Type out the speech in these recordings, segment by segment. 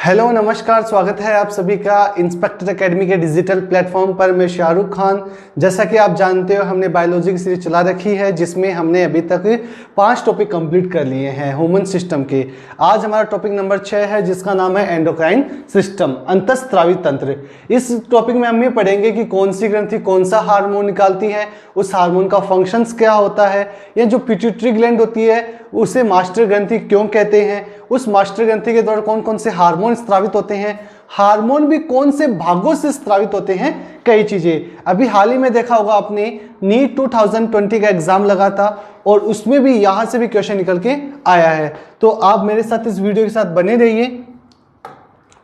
Hello नमस्कार, स्वागत है आप सभी का इंस्पेक्टर एकेडमी के डिजिटल प्लेटफॉर्म पर। मैं शाहरुख खान। जैसा कि आप जानते हो, हमने बायोलॉजी की सीरीज चला रखी है जिसमें हमने अभी तक 5 टॉपिक कंप्लीट कर लिए हैं ह्यूमन सिस्टम के। आज हमारा टॉपिक नंबर 6 है जिसका नाम है एंडोक्राइन सिस्टम, अंतःस्रावी तंत्र। इस टॉपिक में हम ये पढ़ेंगे कि कौन सी ग्रंथि कौन सा हार्मोन निकालती है, उस हार्मोन का फंक्शंस क्या होता है, या जो पिट्यूटरी ग्लैंड होती है उसे मास्टर ग्रंथि क्यों कहते हैं, उस मास्टर ग्रंथि के द्वारा कौन कौन से हार्मोन स्रावित होते हैं, हार्मोन भी कौन से भागों से स्रावित होते हैं, कई चीजें। अभी हाल ही में देखा होगा आपने, नीट 2020 का एग्जाम लगा था और उसमें भी यहां से भी क्वेश्चन निकल के आया है। तो आप मेरे साथ इस वीडियो के साथ बने रहिए,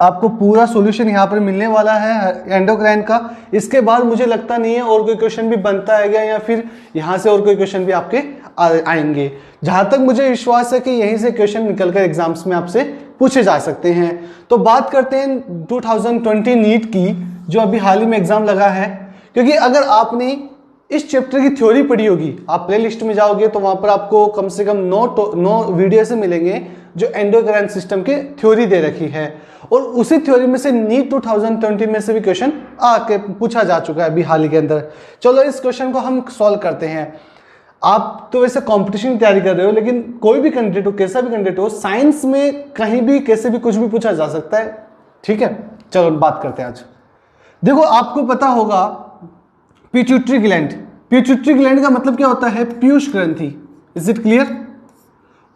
आपको पूरा सॉल्यूशन यहाँ पर मिलने वाला है एंडोक्राइन का। इसके बाद मुझे लगता नहीं है और कोई क्वेश्चन भी बनता है या फिर यहाँ से और कोई क्वेश्चन भी आपके आएंगे। जहां तक मुझे विश्वास है कि यहीं से क्वेश्चन निकलकर एग्जाम्स में आपसे पूछे जा सकते हैं। तो बात करते हैं 2020 नीट की, जो अभी हाल ही में एग्जाम लगा है। क्योंकि अगर आपने इस चैप्टर की थ्योरी पढ़ी होगी, आप प्ले लिस्ट में जाओगे तो वहां पर आपको कम से कम 9 वीडियो से मिलेंगे जो एंडोक्राइन सिस्टम के थ्योरी दे रखी है। और उसी थ्योरी में से नीट 2020 में से भी क्वेश्चन आके पूछा जा चुका है अभी हाल ही के अंदर। चलो इस क्वेश्चन को हम सॉल्व करते हैं। आप तो वैसे कंपटीशन की तैयारी कर रहे हो, लेकिन कोई भी कैंडिडेट हो, कैसा भी कैंडिडेट हो, साइंस में कहीं भी कैसे भी कुछ भी पूछा जा सकता है। ठीक है, चलो बात करते हैं आज। देखो, आपको पता होगा पिट्यूटरी ग्लैंड। पिट्यूटरी ग्लैंड का मतलब क्या होता है? पीयूष ग्रंथि। Is it clear?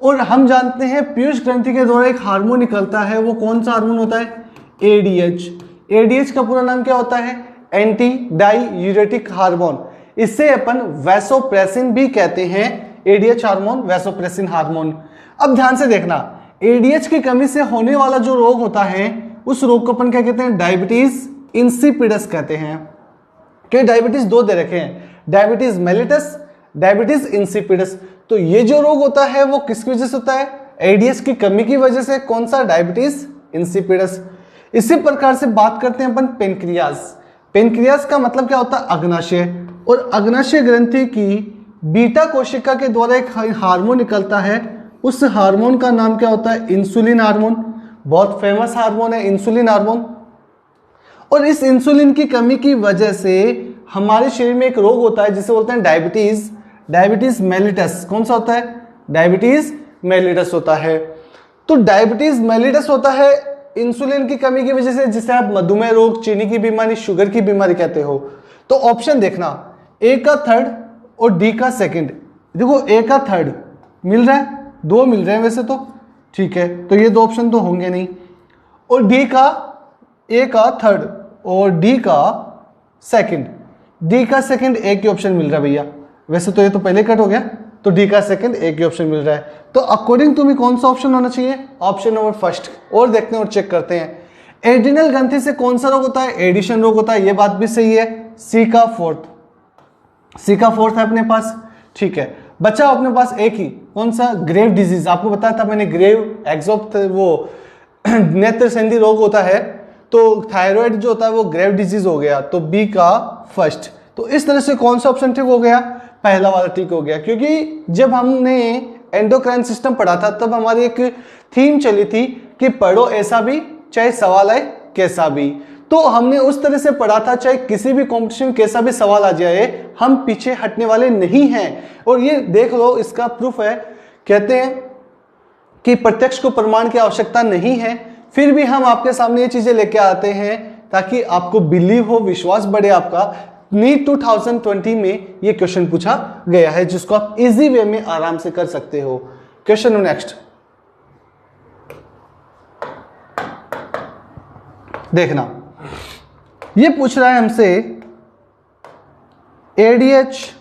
और हम जानते हैं पीयूष ग्रंथि के द्वारा एक हार्मोन निकलता है। वो कौन सा हार्मोन होता है? एडीएच। एडीएच का पूरा नाम क्या होता है? Anti diuretic hormone. इससे अपन वैसोप्रेसिन भी कहते हैं। ADH hormone, vasopressin hormone. अब ध्यान से देखना, एडीएच की कमी से होने वाला जो रोग होता है उस रोग को अपन क्या कहते हैं? डायबिटीज इंसिपिडस कहते हैं। कि डायबिटीज 2 दे रखे हैं, डायबिटीज मेलिटस, डायबिटीज इंसिपिडस। तो ये जो रोग होता है वो किसकी वजह से होता है? एडीएच की कमी की वजह से। कौन सा? Diabetes insipidus. इसी प्रकार से बात करते हैं अपन पेनक्रियास। पेनक्रियास का मतलब क्या होता है? अग्नाशय। और अग्नाशय ग्रंथि की बीटा कोशिका के द्वारा एक हार्मोन निकलता है। उस हार्मोन का नाम क्या होता है? Insulin hormone. बहुत फेमस हार्मोन है इंसुलिन हार्मोन। और इस इंसुलिन की कमी की वजह से हमारे शरीर में एक रोग होता है जिसे बोलते हैं डायबिटीज, डायबिटीज मेलिटस। कौन सा होता है? डायबिटीज मेलिटस होता है। तो डायबिटीज मेलिटस होता है इंसुलिन की कमी की वजह से, जिसे आप मधुमेह रोग, चीनी की बीमारी, शुगर की बीमारी कहते हो। तो ऑप्शन देखना, ए का थर्ड और डी का सेकंड। देखो, ए का थर्ड मिल रहा है, 2 मिल रहे हैं वैसे तो, ठीक है, तो ये 2 ऑप्शन तो होंगे नहीं। और डी का, ए का थर्ड और डी का सेकंड। डी का सेकंड एक ही ऑप्शन मिल रहा है भैया। वैसे तो ये तो पहले कट हो गया, तो डी का सेकंड एक ही ऑप्शन मिल रहा है। तो अकॉर्डिंग टू मी कौन सा ऑप्शन होना चाहिए? Option number first. और देखते हैं और चेक करते हैं, एड्रिनल ग्रंथि से कौन सा रोग होता है? एडिशन रोग होता है। ये बात भी सही है। सी का फोर्थ, सी का फोर्थ है अपने पास, ठीक है। बचा अपने पास एक ही, कौन सा? Graves disease. आपको बताया था मैंने, ग्रेव एक्सोप वो नेत्र संधि रोग होता है। तो थायराइड जो होता है वो ग्रेव डिजीज हो गया, तो बी का फर्स्ट। तो इस तरह से कौन सा ऑप्शन ठीक हो गया? पहला वाला ठीक हो गया। क्योंकि जब हमने एंडोक्राइन सिस्टम पढ़ा था तब हमारी एक थीम चली थी कि पढ़ो ऐसा भी चाहे सवाल आए कैसा भी। तो हमने उस तरह से पढ़ा था, चाहे किसी भी कंपटीशन कैसा भी सवाल आ जाए, हम पीछे हटने वाले नहीं हैं। और ये देख लो, इसका प्रूफ है। कहते हैं कि प्रत्यक्ष को प्रमाण की आवश्यकता नहीं है, फिर भी हम आपके सामने ये चीजें लेके आते हैं ताकि आपको बिलीव हो, विश्वास बढ़े आपका। नीट 2020 में ये क्वेश्चन पूछा गया है जिसको आप इजी वे में आराम से कर सकते हो। क्वेश्चन नेक्स्ट देखना, ये पूछ रहा है हमसे, एडीएच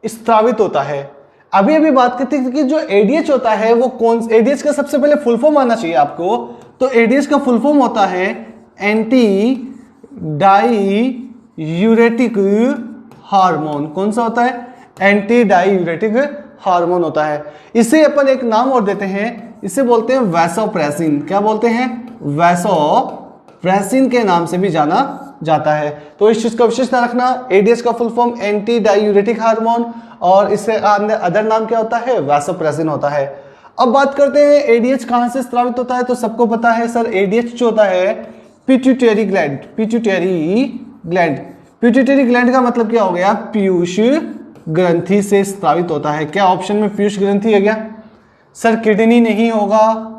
स्रावित होता है। अभी अभी बात करते हैं कि जो एडीएच होता है वो कौन, एडीएच का सबसे पहले फुल फॉर्म आना चाहिए आपको। तो एडीएच का फुल फॉर्म होता है एंटी डाईयूरेटिक हार्मोन। कौन सा होता है? एंटी डाईयूरेटिक हार्मोन होता है। इसे अपन एक नाम और देते हैं, इसे बोलते हैं वैसोप्रेसिन। क्या बोलते हैं? वैसोप्रेसिन के नाम से भी जाना जाता है। तो इस चीज का विशेष ध्यान रखना, एडीएच का full form anti diuretic hormone, और इससे अदर नाम क्या होता है? वैसोप्रेसिन होता है। अब बात करते हैं एडीएच कहां से स्रावित होता है। तो सबको पता है सर एडीएच जो होता है pituitary gland, pituitary gland. Pituitary gland का मतलब क्या हो गया, पीयूष ग्रंथि से स्रावित होता है। क्या ऑप्शन में पीयूष ग्रंथि है क्या सर? किडनी नहीं होगा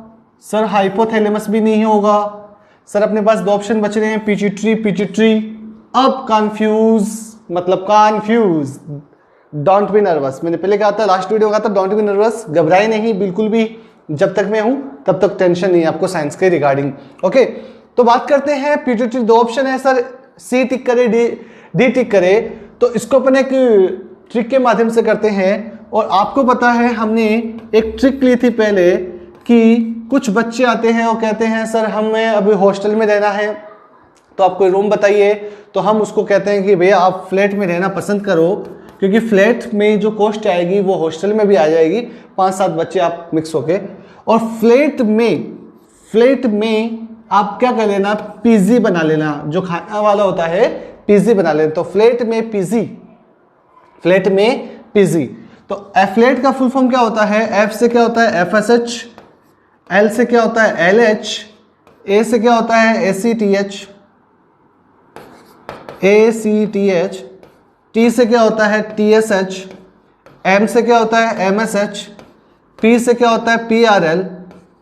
सर, हाइपोथैलेमस भी नहीं होगा सर। अपने पास दो ऑप्शन बच रहे हैं, पिट्यूटरी, पिट्यूटरी। अब कंफ्यूज मतलब कंफ्यूज, डोंट बी नर्वस। मैंने पहले कहा था, लास्ट वीडियो कहा था, डोंट बी नर्वस, घबराए नहीं बिल्कुल भी। जब तक मैं हूं तब तक टेंशन नहीं आपको साइंस के रिगार्डिंग। ओके, तो बात करते हैं पिट्यूटरी। दो ऑप्शन है सर, सी टिक करे, डी टिक करे। तो इसको अपन एक ट्रिक के माध्यम से करते हैं। और आपको पता है हमने एक ट्रिक ली थी पहले कि कुछ बच्चे आते हैं और कहते हैं सर हमें अभी हॉस्टल में रहना है, तो आप कोई रूम बताइए। तो हम उसको कहते हैं कि भैया आप फ्लैट में रहना पसंद करो, क्योंकि फ्लैट में जो कॉस्ट आएगी वो हॉस्टल में भी आ जाएगी, 5-7 बच्चे आप मिक्स होके। और फ्लैट में आप क्या कर लेना, पीजी बना लेना, जो खाना वाला होता है पीजी बना लेना। तो फ्लैट में पीजी। तो फ्लैट का फुल फॉर्म क्या होता है, एफ से क्या होता है एफएसएच, एल से क्या होता है एलएच, ए से क्या होता है एसीटीएच, टी से क्या होता है टीएसएच, एम से क्या होता है एमएसएच, पी से क्या होता है पीआरएल,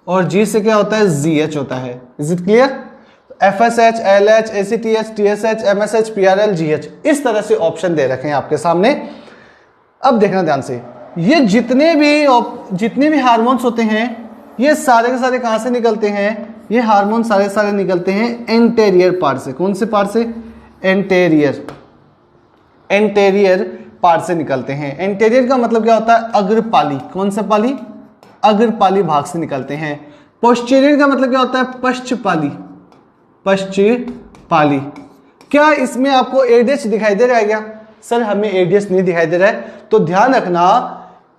और जी से क्या होता है जीएच होता है। Is it clear? FSH, LH, ACTH, TSH, MSH, PRL, GH, इस तरह से ऑप्शन दे रखे हैं आपके सामने। अब देखना ध्यान से, ये जितने भी हार्मोन्स होते हैं ये सारे के सारे कहां से निकलते हैं? ये हार्मोन सारे निकलते हैं एंटेरियर पार्ट से। कौन से पार्ट से? एंटेरियर पार्ट से निकलते हैं। एंटेरियर का मतलब क्या होता है अग्रपाली। कौन सा पाली? अग्रपाली भाग से निकलते हैं। पोस्टीरियर का मतलब क्या होता है पश्चपाली। क्या इसमें आपको एडीएच दिखाई दे रहा है क्या सर? हमें एडीएच नहीं दिखाई दे रहा है। तो ध्यान रखना,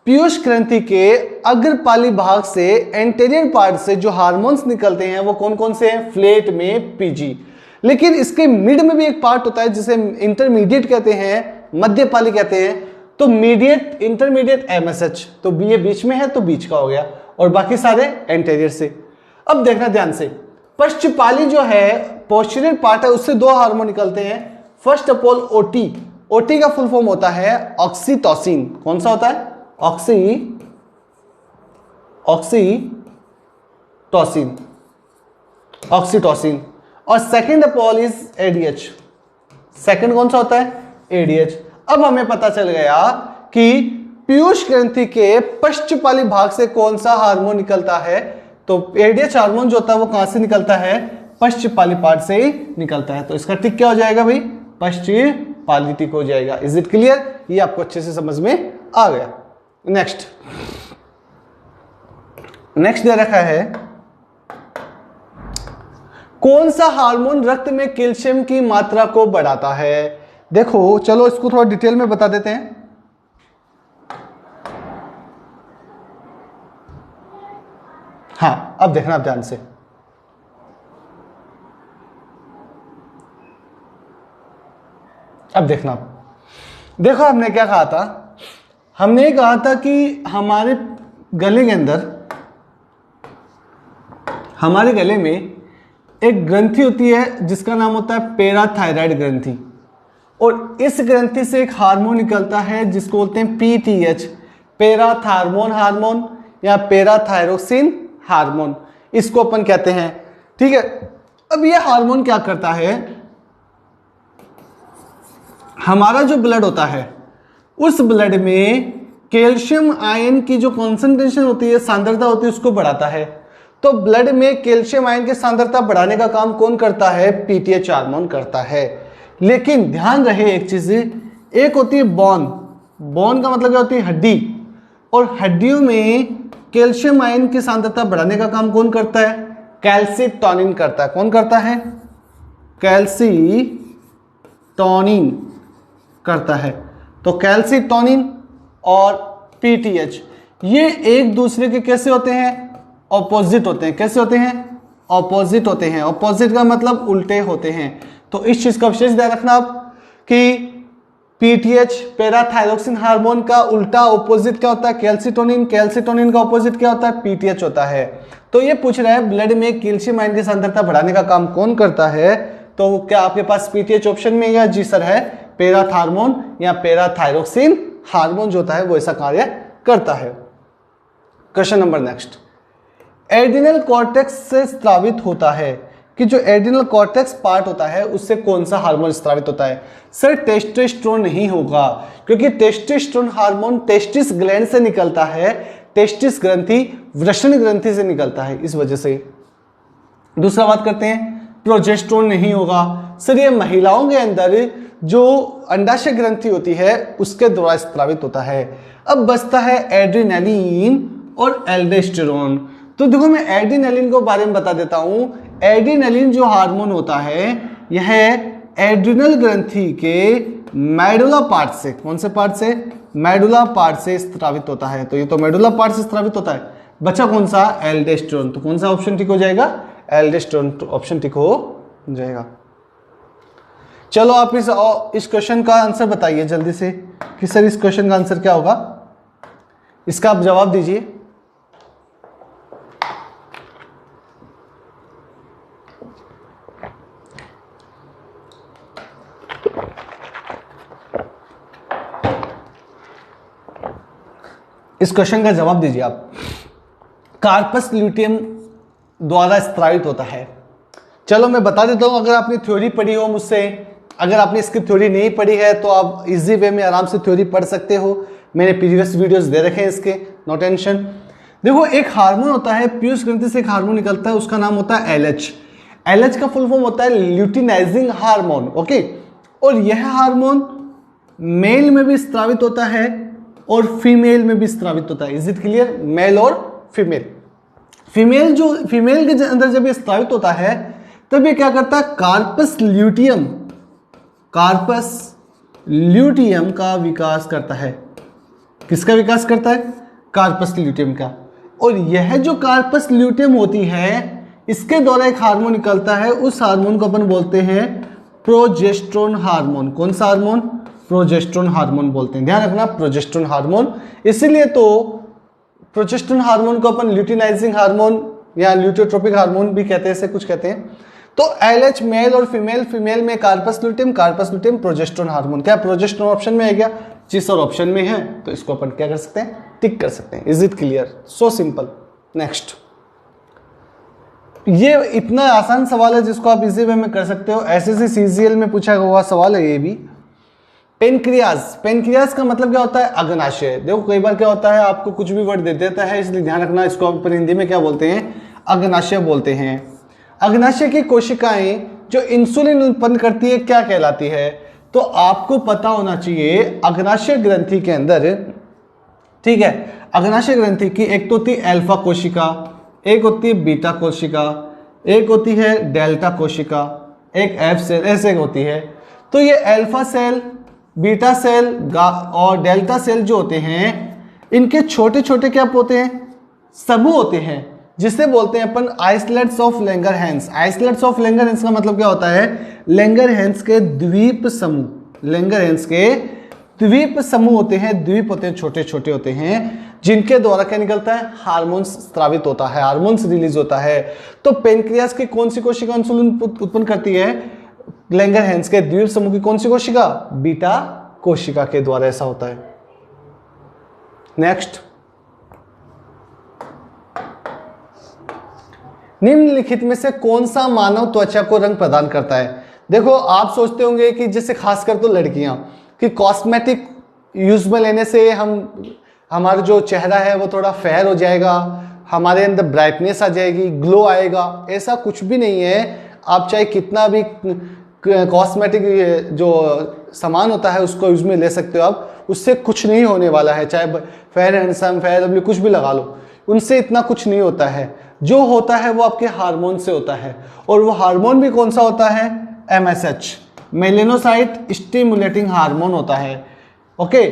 पीयूष ग्रंथि के अग्रपाली भाग से, एंटेरियर पार्ट से जो हार्मोन्स निकलते हैं वो कौन कौन से हैं? फ्लैट में पीजी। लेकिन इसके मिड में भी एक पार्ट होता है जिसे इंटरमीडिएट कहते हैं, मध्यपाली कहते हैं। तो मीडिएट, इंटरमीडिएट, एमएसएच। तो ये बीच में है तो बीच का हो गया, और बाकी सारे एंटेरियर से। अब देखना ध्यान से, पश्चपाली जो है पोस्टीरियर पार्ट है, उससे दो हार्मोन निकलते हैं। First of all OT. OT का फुल फॉर्म होता है ऑक्सीटोसिन। कौन सा होता है? ऑक्सीटोसिन। और second of all is ADH. Second कौन सा होता है? एडीएच। अब हमें पता चल गया कि पीयूष ग्रंथि के पश्चपाली भाग से कौन सा हार्मोन निकलता है। तो एडीएच हार्मोन जो होता है वो कहां से निकलता है? पश्चपाली पार्ट से ही निकलता है। तो इसका टिक क्या हो जाएगा भाई? पश्चपाली टिक हो जाएगा। Is it clear? ये आपको अच्छे से समझ में आ गया। नेक्स्ट दे रखा है, कौन सा हार्मोन रक्त में कैल्शियम की मात्रा को बढ़ाता है? देखो चलो इसको थोड़ा डिटेल में बता देते हैं। हाँ, अब देखना आप ध्यान से, अब देखना। देखो हमने क्या कहा था? हमने कहा था कि हमारे गले के अंदर, हमारे गले में एक ग्रंथि होती है जिसका नाम होता है पैराथायराइड ग्रंथि। और इस ग्रंथि से एक हार्मोन निकलता है जिसको बोलते हैं पीटीएच, पैराथार्मोन हार्मोन या पैराथायरोक्सिन हार्मोन, इसको अपन कहते हैं। ठीक है, अब ये हार्मोन क्या करता है? हमारा जो ब्लड होता है उस ब्लड में कैल्शियम आयन की जो कॉन्सेंट्रेशन होती है, सांद्रता होती है, उसको बढ़ाता है। तो ब्लड में कैल्शियम आयन की सांद्रता बढ़ाने का काम कौन करता है? पीटीएच हार्मोन करता है। लेकिन ध्यान रहे एक चीज, एक होती है बोन। बोन का मतलब क्या होती है? हड्डी। और हड्डियों में कैल्शियम आयन की सांद्रता बढ़ाने का काम कौन करता है? कैल्सीटोनिन करता है। कौन करता है? कैल्सीटोनिन करता है। तो कैल्सीटोनिन और पीटीएच ये एक दूसरे के कैसे होते हैं? ऑपोजिट होते हैं। कैसे होते हैं? ऑपोजिट होते हैं। ऑपोजिट का मतलब उल्टे होते हैं। तो इस चीज का विशेष ध्यान रखना आप कि पीटीएच पैराथायरोक्सिन हार्मोन का उल्टा ऑपोजिट क्या होता है? कैल्सिटोनिन। कैल्सिटोनिन का ऑपोजिट क्या होता है? पीटीएच होता है। तो ये पूछ रहा है ब्लड में कैल्शियम आयन की सांद्रता बढ़ाने का काम कौन करता है? तो क्या आपके पास पीटीएच ऑप्शन में या जी सर है, पैराथार्मोन या पैराथायरोक्सिन हार्मोन जो होता है वो ऐसा कार्य करता है। Question number next, adrenal cortex से स्रावित होता है कि जो एड्रिनल कॉर्टेक्स पार्ट होता है उससे कौन सा हार्मोन स्रावित होता है? सर टेस्टोस्टेरोन नहीं होगा, क्योंकि टेस्टोस्टेरोन हार्मोन टेस्टिस ग्लैंड से निकलता है, टेस्टिस ग्रंथि वृषण ग्रंथि से निकलता है, इस वजह से। दूसरा बात करते हैं, प्रोजेस्टेरोन नहीं होगा। सर ये महिलाओं के अंदर जो अंडाशय ग्रंथि होती है उसके द्वारा स्रावित होता है। अब बचता है एड्रिनलिन और एल्डोस्टेरोन। तो देखो मैं एड्रिनलिन को बारे में बता देता हूं। एड्रिनलिन जो हार्मोन होता है यह एड्रिनल ग्रंथि के मेडुला पार्ट से, कौन से पार्ट से? मेडुला पार्ट से स्रावित होता है। तो ये तो मेडुला पार्ट से स्रावित होता है। बचा कौन सा? एल्डोस्टेरोन। तो कौन सा ऑप्शन ठीक हो जाएगा? एल्डोस्टेरोन ऑप्शन ठीक हो जाएगा। चलो आप इस क्वेश्चन का आंसर बताइए जल्दी से कि सर इस क्वेश्चन का आंसर क्या होगा, इसका आप जवाब दीजिए। इस क्वेश्चन का जवाब दीजिए आप। कार्पस ल्यूटियम द्वारा स्रावित होता है। चलो मैं बता देता हूं, अगर आपने थ्योरी पढ़ी हो मुझसे, अगर आपने इसकी थ्योरी नहीं पढ़ी है तो आप इजी वे में आराम से थ्योरी पढ़ सकते हो। मैंने प्रीवियस वीडियोस दे रखे हैं इसके, नो टेंशन। देखो एक हार्मोन होता है, पीयूष ग्रंथि से एक हार्मोन निकलता है, उसका नाम होता है एलएच। एलएच का फुल फॉर्म होता है ल्यूटिनाइजिंग हार्मोन, ओके। और यह हार्मोन मेल में भी स्रावित होता है और फीमेल में भी स्रावित होता है। Is it clear? मेल और फीमेल। फीमेल के अंदर जब ये स्रावित होता है तब ये क्या करता है? कार्पस ल्यूटियम का विकास करता है। किसका विकास करता है? कार्पस ल्यूटियम का। और यह जो कार्पस ल्यूटियम होती है इसके द्वारा एक हार्मोन निकलता है, उस हार्मोन को अपन बोलते हैं प्रोजेस्टेरोन हार्मोन। कौन सा हार्मोन? प्रोजेस्टेरोन हार्मोन बोलते हैं। ध्यान रखना, प्रोजेस्टेरोन हार्मोन। इसीलिए तो प्रोजेस्टेरोन हार्मोन को अपन ल्यूटिनाइजिंग हार्मोन या ल्यूटियोट्रोपिक हार्मोन भी कहते हैं, ऐसे कुछ कहते हैं। तो एलएच मेल और फीमेल, फीमेल में कार्पस ल्यूटियम प्रोजेस्टेरोन हार्मोन। क्या प्रोजेस्टेरोन ऑप्शन में है क्या? जी सर ऑप्शन में है। तो इसको अपन क्या कर सकते हैं? टिक कर सकते हैं। Is it clear? So simple. Next, ये इतना आसान सवाल है जिसको आप इजी वे में कर सकते हो। एसएससी सीजीएल में पूछा हुआ सवाल है ये भी। पेनक्रियाज का मतलब क्या होता है? अग्नाशय। देखो कई बार क्या होता है, आपको कुछ भी वर्ड दे देता है, इसलिए ध्यान रखना, इसको अपन हिंदी में क्या बोलते हैं? अग्नाशय बोलते हैं। अग्नाशय की कोशिकाएं जो इंसुलिन उत्पन्न करती है क्या कहलाती है? तो आपको पता होना चाहिए अग्नाशय ग्रंथि के अंदर, ठीक है, अग्नाशय ग्रंथि की एक तो होती है अल्फा कोशिका, एक होती है बीटा कोशिका, एक होती है डेल्टा कोशिका, एक एफ सेल, ऐसे होती है। तो ये अल्फा सेल, बीटा सेल और डेल्टा सेल जो होते हैं इनके छोटे छोटे क्या होते हैं? समूह होते हैं, जिसे बोलते हैं अपन islets of Langerhans. Islets of Langerhans का मतलब क्या होता है? लैंगरहैंस के द्वीप समूह। लैंगरहैंस के द्वीप समूह होते हैं, द्वीप होते हैं, छोटे छोटे होते हैं, जिनके द्वारा क्या निकलता है? हार्मोन्स स्रावित होता है, हार्मोन्स रिलीज होता है। तो पेनक्रियास की कौन सी कोशिका इंसुलिन उत्पन्न करती है? लैंगरहैंस के द्वीप समूह की कौन सी कोशिका? बीटा कोशिका के द्वारा ऐसा होता है। नेक्स्ट, निम्नलिखित में से कौन सा मानव त्वचा को रंग प्रदान करता है? देखो आप सोचते होंगे कि जैसे खासकर तो लड़कियां कि कॉस्मेटिक यूज में लेने से हमारा जो चेहरा है वो थोड़ा फेयर हो जाएगा, हमारे अंदर ब्राइटनेस आ जाएगी, ग्लो आएगा। ऐसा कुछ भी नहीं है। आप चाहे कितना भी कॉस्मेटिक जो सामान होता है उसको यूज में ले सकते हो आप, उससे कुछ नहीं होने वाला है। चाहे फेयर हैंडसम, फेयर लवली कुछ भी लगा लो, उनसे इतना कुछ नहीं होता है। जो होता है वो आपके हार्मोन से होता है, और वो हार्मोन भी कौन सा होता है? MSH, मेलेनोसाइट स्टिमुलेटिंग हार्मोन होता है, ओके।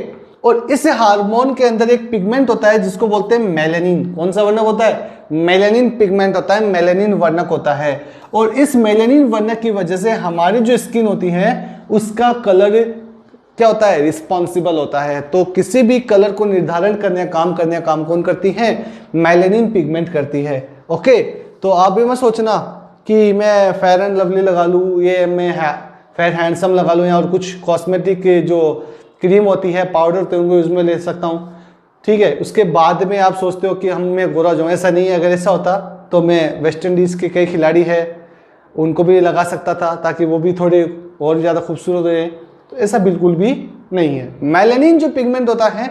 और इस हार्मोन के अंदर एक पिगमेंट होता है जिसको बोलते हैं मेलेनिन। कौन सा वर्णक होता है? मेलेनिन पिगमेंट होता है, मेलेनिन वर्णक होता है। और इस मेलेनिन वर्णक की वजह से हमारी जो स्किन होती है उसका कलर क्या होता है, रिस्पॉन्सिबल होता है। तो किसी भी कलर को निर्धारण करने का काम कौन करती है, मेलेनिन पिगमेंट करती है। ओके, तो आप भी मत सोचना कि मैं फेयर एंड लवली लगा लूँ, ये मैं फेयर हैंडसम लगा लूँ, या और कुछ कॉस्मेटिक जो क्रीम होती है, पाउडर तो उनको यूज में ले सकता हूँ, ठीक है। उसके बाद में आप सोचते हो कि हम मैं गोरा जाऊँ, ऐसा नहीं है। अगर ऐसा होता तो मैं वेस्ट इंडीज के कई खिलाड़ी हैं उनको भी लगा सकता था, ताकि वो भी थोड़े और ज़्यादा खूबसूरत हो जाए। तो ऐसा बिल्कुल भी नहीं है। मेलेनिन जो पिगमेंट होता है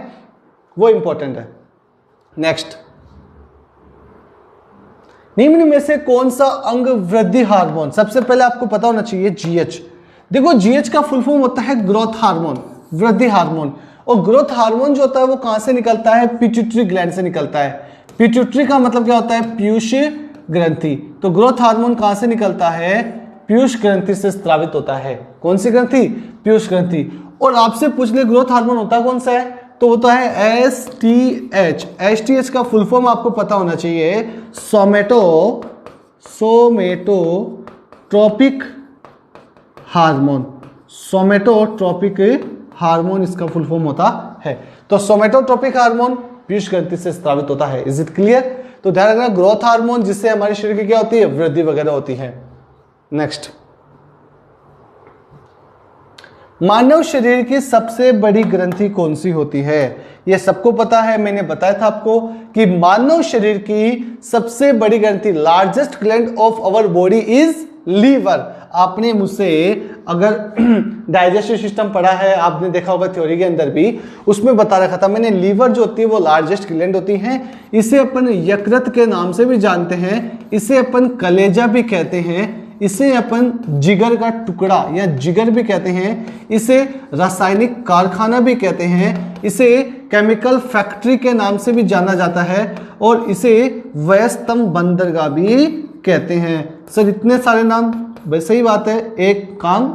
वो इंपॉर्टेंट है। नेक्स्ट, निम्न में से कौन सा अंग वृद्धि हार्मोन, सबसे पहले आपको पता होना चाहिए जीएच। देखो जीएच का फुल फॉर्म होता है ग्रोथ हार्मोन, वृद्धि हार्मोन। और ग्रोथ हार्मोन जो होता है वो कहां से निकलता है, पिट्यूटरी ग्लैंड से निकलता है। पिट्यूटरी का मतलब क्या होता है, पीयूष ग्रंथि। तो ग्रोथ हार्मोन कहां से निकलता है, पीयूष ग्रंथि से स्रावित होता है। कौन सी ग्रंथि, पीयूष ग्रंथि। और आपसे पूछ ले ग्रोथ हार्मोन होता कौन सा है, तो होता है एसटीएच। एसटीएच का फुल फॉर्म आपको पता होना चाहिए, सोमेटोट्रोपिक हार्मोन। सोमेटोट्रोपिक हार्मोन इसका फुल फॉर्म होता है। तो सोमेटोट्रोपिक हार्मोन पीयूष ग्रंथि से स्रावित होता है। Is it clear? तो ध्यान रखना, ग्रोथ हार्मोन जिससे हमारे शरीर की क्या होती है, वृद्धि वगैरह होती है। नेक्स्ट, मानव शरीर की सबसे बड़ी ग्रंथि कौन सी होती है? यह सबको पता है, मैंने बताया था आपको कि मानव शरीर की सबसे बड़ी ग्रंथि, largest gland of our body is liver. आपने मुझसे अगर डाइजेस्टिव सिस्टम पढ़ा है, आपने देखा होगा थ्योरी के अंदर भी, उसमें बता रखा था मैंने, लीवर जो होती है वो लार्जेस्ट ग्लैंड होती है। इसे अपन यकृत के नाम से भी जानते हैं, इसे अपन कलेजा भी कहते हैं, इसे अपन जिगर का टुकड़ा या जिगर भी कहते हैं, इसे रासायनिक कारखाना भी कहते हैं, इसे केमिकल फैक्ट्री के नाम से भी जाना जाता है, और इसे व्यस्तम बंदरगाह भी कहते हैं। सर इतने सारे नाम, वैसे ही बात है, एक काम,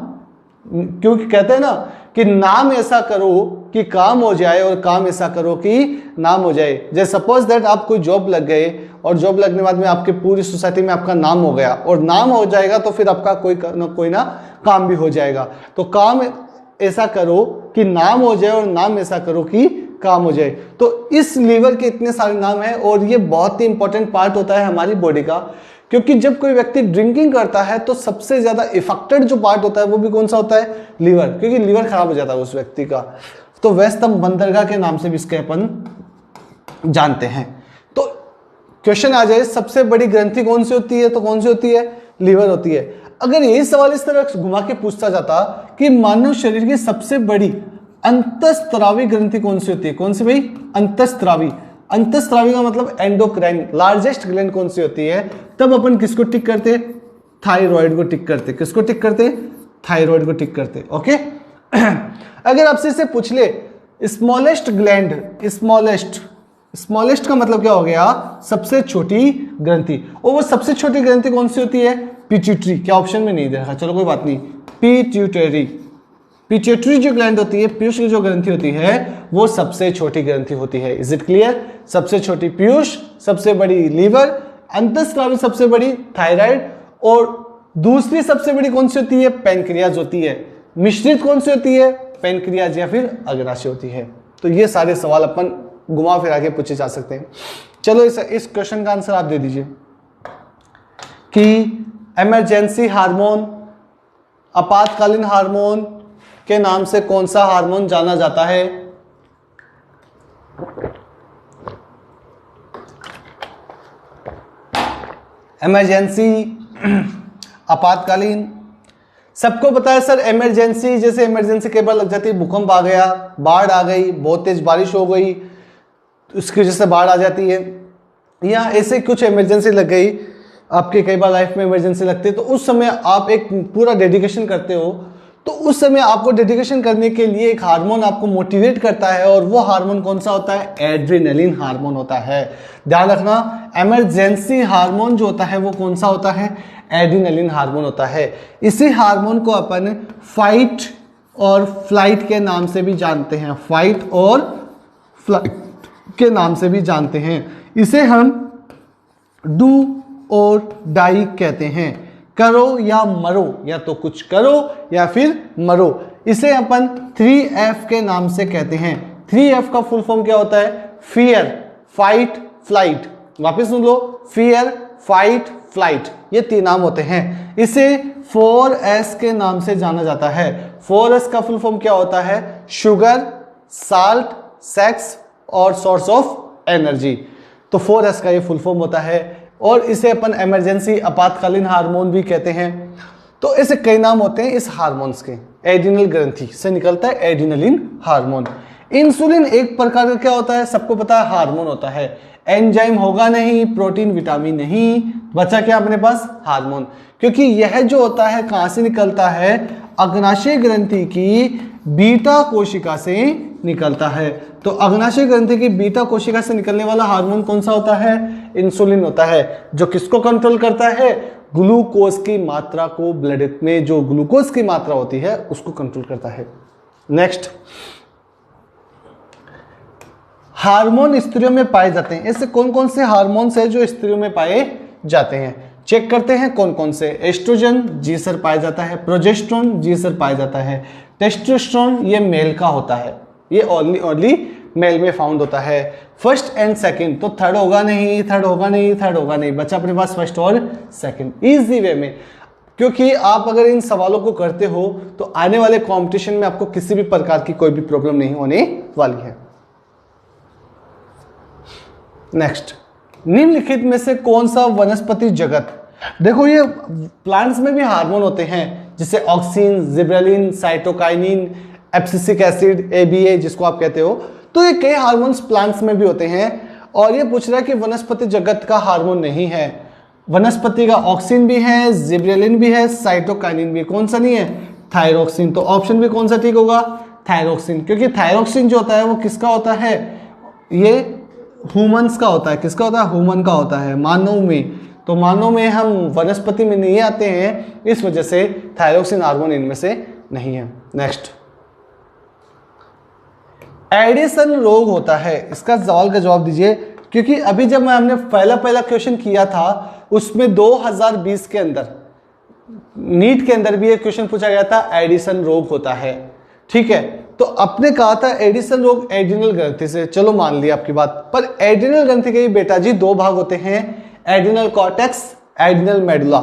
क्योंकि कहते हैं ना कि नाम ऐसा करो कि काम हो जाए, और काम ऐसा करो कि नाम हो जाए। जैसे सपोज दैट आप कोई जॉब लग गए, और जॉब लगने बाद में आपके पूरी सोसाइटी में आपका नाम हो गया, और नाम हो जाएगा तो फिर आपका कोई ना काम भी हो जाएगा। तो काम ऐसा करो कि नाम हो जाए, और नाम ऐसा करो कि काम हो जाए। तो इस लीवर के इतने सारे नाम हैं, और ये बहुत ही इंपॉर्टेंट पार्ट होता है हमारी बॉडी का, क्योंकि जब कोई व्यक्ति ड्रिंकिंग करता है तो सबसे ज्यादा इफेक्टेड जो पार्ट होता है वो भी कौन सा होता है, लीवर, क्योंकि लीवर खराब हो जाता है उस व्यक्ति का। तो व्यस्तम बंदरगाह के नाम से भी इसके अपन जानते हैं। तो क्वेश्चन आ जाए सबसे बड़ी ग्रंथि कौन सी होती है, तो कौन सी होती है, लीवर होती है। अगर यही सवाल इस तरह घुमा के पूछता जाता कि मानव शरीर की सबसे बड़ी अंतःस्रावी ग्रंथि कौन सी होती है, कौन सी भाई, अंतःस्रावी। अंतःस्रावी का मतलब एंडोक्राइन, लार्जेस्ट ग्लैंड कौन सी होती है, तब अपन किसको टिक करते, थायराइड को टिक करते। किसको टिक करते, थायराइड को टिक करते। ओके अगर आपसे इसे पूछ ले स्मॉलेस्ट ग्लैंड, स्मॉलेस्ट का मतलब क्या हो गया, सबसे छोटी ग्रंथि। और वो सबसे छोटी ग्रंथि कौन सी होती है, पिट्यूटरी। क्या ऑप्शन में नहीं दे रखा, चलो कोई बात नहीं, पिट्यूटरी। पिट्यूटरी जो ग्लैंड होती है, पीयूष की जो ग्रंथि होती है, वो सबसे छोटी ग्रंथि होती है। Is it clear? सबसे छोटी पीयूष, सबसे बड़ी लीवर, अंतःस्रावी सबसे बड़ी थायराइड, और दूसरी सबसे बड़ी कौन सी होती है, पैनक्रियाज होती है। मिश्रित कौन सी होती है, पैनक्रियाज या फिर अग्नाशय होती है। तो ये सारे सवाल अपन घुमा फिरा के पूछे जा सकते हैं। चलो इस क्वेश्चन का आंसर आप दे दीजिए कि इमरजेंसी हार्मोन, आपातकालीन हार्मोन के नाम से कौन सा हार्मोन जाना जाता है? इमरजेंसी, आपातकालीन, सबको पता है सर। इमरजेंसी, जैसे इमरजेंसी कई बार लग जाती है, भूकंप आ गया, बाढ़ आ गई, बहुत तेज बारिश हो गई, उसकी वजह से बाढ़ आ जाती है, या ऐसे कुछ इमरजेंसी लग गई, आपके कई बार लाइफ में इमरजेंसी लगती है, तो उस समय आप एक पूरा डेडिकेशन करते हो, तो उस समय आपको डेडिकेशन करने के लिए एक हार्मोन आपको मोटिवेट करता है, और वो हार्मोन कौन सा होता है, एड्रेनलिन हार्मोन होता है। ध्यान रखना, इमरजेंसी हार्मोन जो होता है वो कौन सा होता है, एड्रेनलिन हार्मोन होता है। इसी हार्मोन को अपन फाइट और फ्लाइट के नाम से भी जानते हैं, फाइट और फ्लाइट के नाम से भी जानते हैं। इसे हम डू और डाई कहते हैं। इसे हम डू और डाई कहते हैं। करो या मरो, या तो कुछ करो या फिर मरो। इसे अपन 3F के नाम से कहते हैं। 3F का फुल फॉर्म क्या होता है? Fear, fight, flight. वापस सुन लो, फियर, फाइट, फ्लाइट, ये 3 नाम होते हैं। इसे 4S के नाम से जाना जाता है। 4S का फुल फॉर्म क्या होता है? शुगर, साल्ट, सेक्स और सोर्स ऑफ एनर्जी। तो 4S का ये फुल फॉर्म होता है और इसे अपन इमरजेंसी आपातकालीन हार्मोन भी कहते हैं। तो ऐसे कई नाम होते हैं इस हार्मोन्स के। एड्रिनल ग्रंथि से निकलता है एड्रिनलिन हार्मोन। इंसुलिन एक प्रकार का क्या होता है? सबको पता है, हार्मोन होता है। एंजाइम होगा नहीं, प्रोटीन विटामिन नहीं, बचा क्या अपने पास? हार्मोन। क्योंकि यह जो होता है कहां से निकलता है? अग्नाशय ग्रंथि की बीटा कोशिका से निकलता है। तो अग्नाशय ग्रंथि की बीटा कोशिका से निकलने वाला हार्मोन कौन सा होता है? इंसुलिन होता है, जो किसको कंट्रोल करता है? ग्लूकोज की मात्रा को, ब्लड में जो ग्लूकोज की मात्रा होती है उसको कंट्रोल करता है। नेक्स्ट, हार्मोन स्त्रियों में पाए जाते हैं। ऐसे कौन कौन से हार्मोन्स हैं जो स्त्रियों में पाए जाते हैं? चेक करते हैं कौन कौन से। एस्ट्रोजन, जी सर, पाया जाता है। प्रोजेस्टेरोन, जी सर, पाया जाता है। टेस्टोस्टेरोन, ये मेल का होता है, ये ओनली मेल में फाउंड होता है। फर्स्ट एंड सेकंड, तो थर्ड होगा नहीं, थर्ड होगा नहीं, थर्ड होगा नहीं, बचा अपने पास फर्स्ट और सेकंड। इजी वे में, क्योंकि आप अगर इन सवालों को करते हो तो आने वाले कंपटीशन में आपको किसी भी प्रकार की कोई भी प्रॉब्लम नहीं होने वाली है। नेक्स्ट, निम्नलिखित में से कौन सा वनस्पति जगत, देखो ये प्लांट्स में भी हार्मोन होते हैं, जैसे auxin, gibberellin, cytokinin, abscisic acid, ABA जिसको आप कहते हो। तो ये कई हार्मोन्स प्लांट्स में भी होते हैं। और ये पूछ रहा है कि वनस्पति जगत का हार्मोन नहीं है। वनस्पति का ऑक्सिन भी है, जिब्रेलिन भी है, साइटोकाइनिन भी। कौन सा नहीं है? थायरोक्सिन। तो ऑप्शन भी कौन सा ठीक होगा? थायरोक्सिन। क्योंकि थायरोक्सिन जो होता है वो किसका होता है? ये ह्यूमंस का होता है। किसका होता है? ह्यूमन का होता है, मानव में। तो मानव में हम, वनस्पति में नहीं आते हैं, इस वजह से थायरोक्सिन हार्मोन इनमें से नहीं है। नेक्स्ट, एडिसन रोग होता है, इसका सवाल का जवाब दीजिए। क्योंकि अभी जब हमने पहला क्वेश्चन किया था उसमें 2020 के अंदर नीट के अंदर भी एक क्वेश्चन पूछा गया था, एडिसन रोग होता है। ठीक है, तो आपने कहा था एडिसन रोग एड्रिनल ग्रंथि से, चलो मान लिया आपकी बात। पर एड्रिनल ग्रंथि के बेटा जी 2 भाग होते हैं, एड्रिनल कॉर्टेक्स, एड्रिनल मेडुला।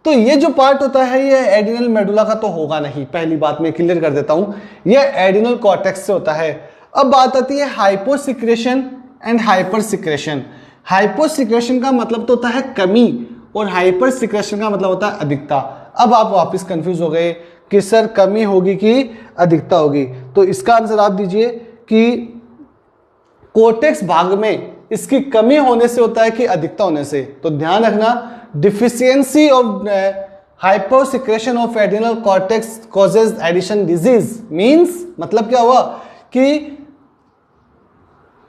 तो ये जो पार्ट होता है ये एड्रिनल मेडुला का तो होगा नहीं, पहली बात मैं क्लियर कर देता हूं, ये एड्रिनल कॉर्टेक्स से होता है। अब बात आती है hyposecretion and hyper secretion. Hyposecretion का मतलब तो होता है कमी और हाइपर सिक्रेशन का मतलब होता है अधिकता। अब आप वापस कंफ्यूज हो गए कि सर कमी होगी कि अधिकता होगी, तो इसका आंसर आप दीजिए कि कोर्टेक्स भाग में इसकी कमी होने से होता है कि अधिकता होने से। तो ध्यान रखना, deficiency of hyposecretion of adrenal cortex causes Addison disease. Means मतलब क्या हुआ कि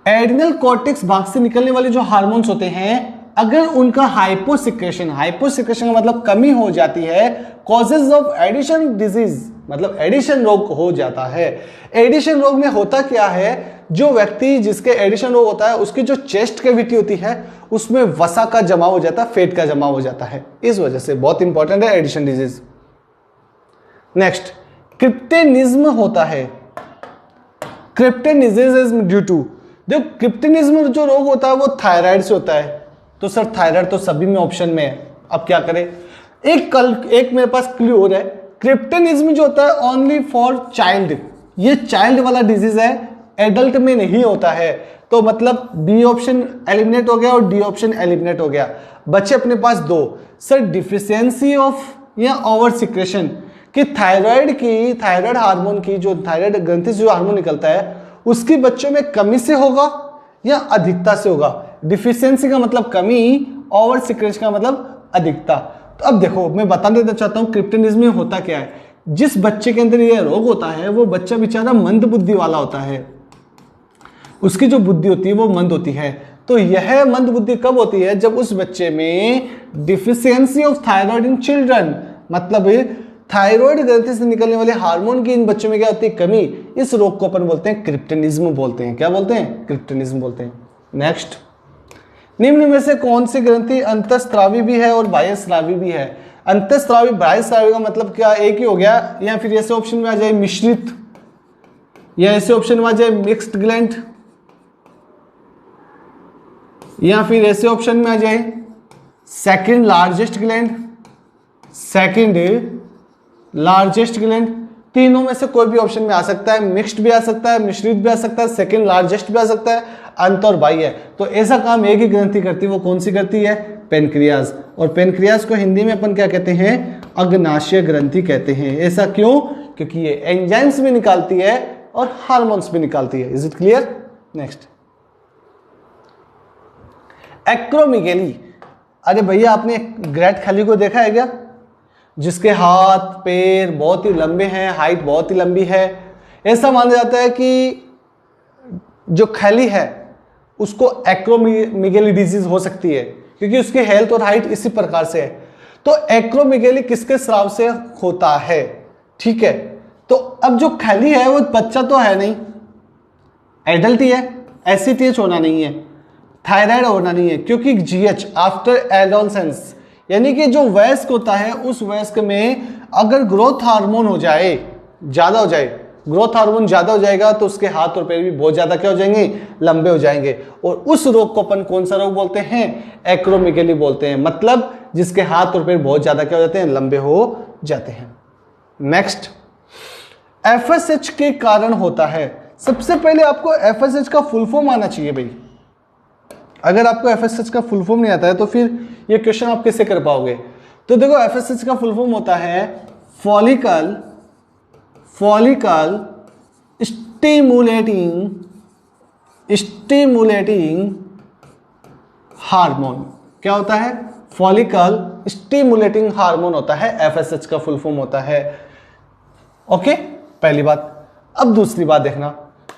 एड्रिनल कॉर्टेक्स भाग से निकलने वाले जो हार्मोन्स होते हैं, अगर उनका हाइपोसिक्रेशन का मतलब कमी हो जाती है, कॉजेज ऑफ एडिशन डिजीज मतलब एडिशन रोग हो जाता है। एडिशन रोग में होता क्या है, जो व्यक्ति जिसके एडिशन रोग होता है उसकी जो चेस्ट कैविटी होती है उसमें वसा का जमा हो जाता है, फेट का जमा हो जाता है, इस वजह से बहुत इंपॉर्टेंट है एडिशन डिजीज। नेक्स्ट, क्रिप्टेनिज्म होता है। क्रिप्टेनिज्म ड्यू टू, देखो क्रिप्टेनिज्म जो रोग होता है वो थायराइड से होता है। तो सर थायराइड तो सभी में ऑप्शन में है, अब क्या करें। एक मेरे पास क्लू और है, क्रिप्टेनिज्म जो होता है ओनली फॉर चाइल्ड, ये चाइल्ड वाला डिजीज है, एडल्ट में नहीं होता है। तो मतलब बी ऑप्शन एलिमिनेट हो गया और डी ऑप्शन एलिमिनेट हो गया, बचे अपने पास 2। सर डिफिशियंसी ऑफ या ओवर सिक्रेशन, कि थायराइड हार्मोन की, जो थायराइड ग्रंथि से जो हार्मोन निकलता है उसकी बच्चों में कमी से होगा या अधिकता से होगा। डिफिशियंसी का मतलब कमी, ओवर सिक्रेशन का मतलब अधिकता। तो अब देखो मैं बता देना चाहता हूं क्रिप्टेनिज्म में होता क्या है। जिस बच्चे के अंदर यह रोग होता है वो बच्चा बेचारा मंद बुद्धि वाला होता है, उसकी जो बुद्धि होती है वो मंद होती है। तो यह मंद बुद्धि कब होती है, जब उस बच्चे में deficiency of thyroid in children, मतलब थायराइड ग्रंथि से निकलने वाले हार्मोन की इन बच्चों में क्या होती है, कमी। इस रोग को अपन बोलते हैं क्रिप्टेनिज्म बोलते हैं। क्या बोलते हैं? क्रिप्टेनिज्म बोलते हैं। नेक्स्ट, निम्न में से कौन सी ग्रंथि अंतःस्रावी भी है और बाह्यस्रावी भी है। अंतःस्रावी बाह्यस्रावी का मतलब क्या एक ही हो गया, या फिर ऐसे ऑप्शन में आ जाए मिश्रित, या ऐसे ऑप्शन में आ जाए मिक्स्ड ग्लैंड, या फिर ऐसे ऑप्शन में आ जाए second largest gland, second largest gland. तीनों में से कोई भी ऑप्शन में आ सकता है, मिक्स्ड भी आ सकता है, मिश्रित भी आ सकता है, सेकंड लार्जेस्ट भी आ सकता है, अंत और बाह्य है। तो ऐसा काम एक ही ग्रंथि करती है, वो कौन सी करती है? पेनक्रियाज। और पेनक्रियाज को हिंदी में अपन क्या कहते हैं? अग्नाशय ग्रंथि कहते हैं। ऐसा क्यों? क्योंकि ये एंजाइम्स भी निकालती है और हार्मोन्स भी निकालती है। Is it clear? Next, acromegaly. अरे भैया, आपने ग्रेट खली को देखा है क्या? जिसके हाथ पैर बहुत ही लंबे हैं, हाइट बहुत ही लंबी है। ऐसा माना जाता है कि जो खली है उसको एक्रोमेगाली डिजीज हो सकती है, क्योंकि उसकी हेल्थ और हाइट इसी प्रकार से है। तो एक्रोमेगाली किसके स्राव से होता है? ठीक है, तो अब जो खली है वो बच्चा तो है नहीं, एडल्ट ही है, एसिटीएच होना नहीं है, थायराइड होना नहीं है, क्योंकि जीएच आफ्टर एडोलसेंस, यानी कि जो वयस्क होता है उस वयस्क में अगर ग्रोथ हार्मोन हो जाए, ज्यादा हो जाए, ग्रोथ हार्मोन ज्यादा हो जाएगा तो उसके हाथ और पैर भी बहुत ज्यादा क्या हो जाएंगे? लंबे हो जाएंगे। और उस रोग को अपन कौन सा रोग बोलते हैं? एक्रोमेगाली बोलते हैं। मतलब जिसके हाथ और पैर बहुत ज्यादा क्या हो जाते हैं? लंबे हो जाते हैं। नेक्स्ट, एफएसएच के कारण होता है। सबसे पहले आपको एफएसएच का फुल फॉर्म आना चाहिए भाई। अगर आपको एफएसएच का फुल फॉर्म नहीं आता है तो फिर ये क्वेश्चन आप कैसे कर पाओगे? तो देखो, एफएसएच का फुल फॉर्म होता है फॉलिकल स्टिमुलेटिंग हार्मोन। क्या होता है? फॉलिकल स्टिमुलेटिंग हार्मोन होता है, एफएसएच का फुल फॉर्म होता है। ओके, पहली बात। अब दूसरी बात देखना,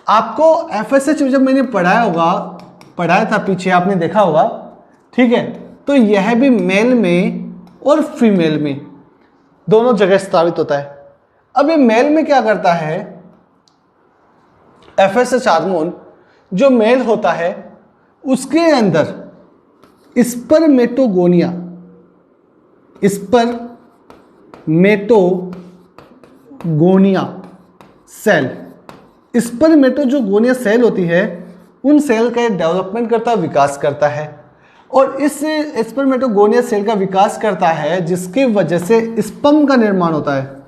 आपको एफएसएच जब मैंने पढ़ाया था पीछे, आपने देखा होगा, ठीक है? तो यह भी मेल में और फीमेल में दोनों जगह स्रावित होता है। अब ये मेल में क्या करता है? एफएसएच हार्मोन जो मेल होता है उसके अंदर स्पर्मेटोगोनिया सेल, स्पर्मेटो जो गोनिया सेल होती है उन सेल का डेवलपमेंट करता है, विकास करता है। और इस स्पर्मेटोगोनिया सेल का विकास करता है जिसकी वजह से स्पर्म का निर्माण होता है।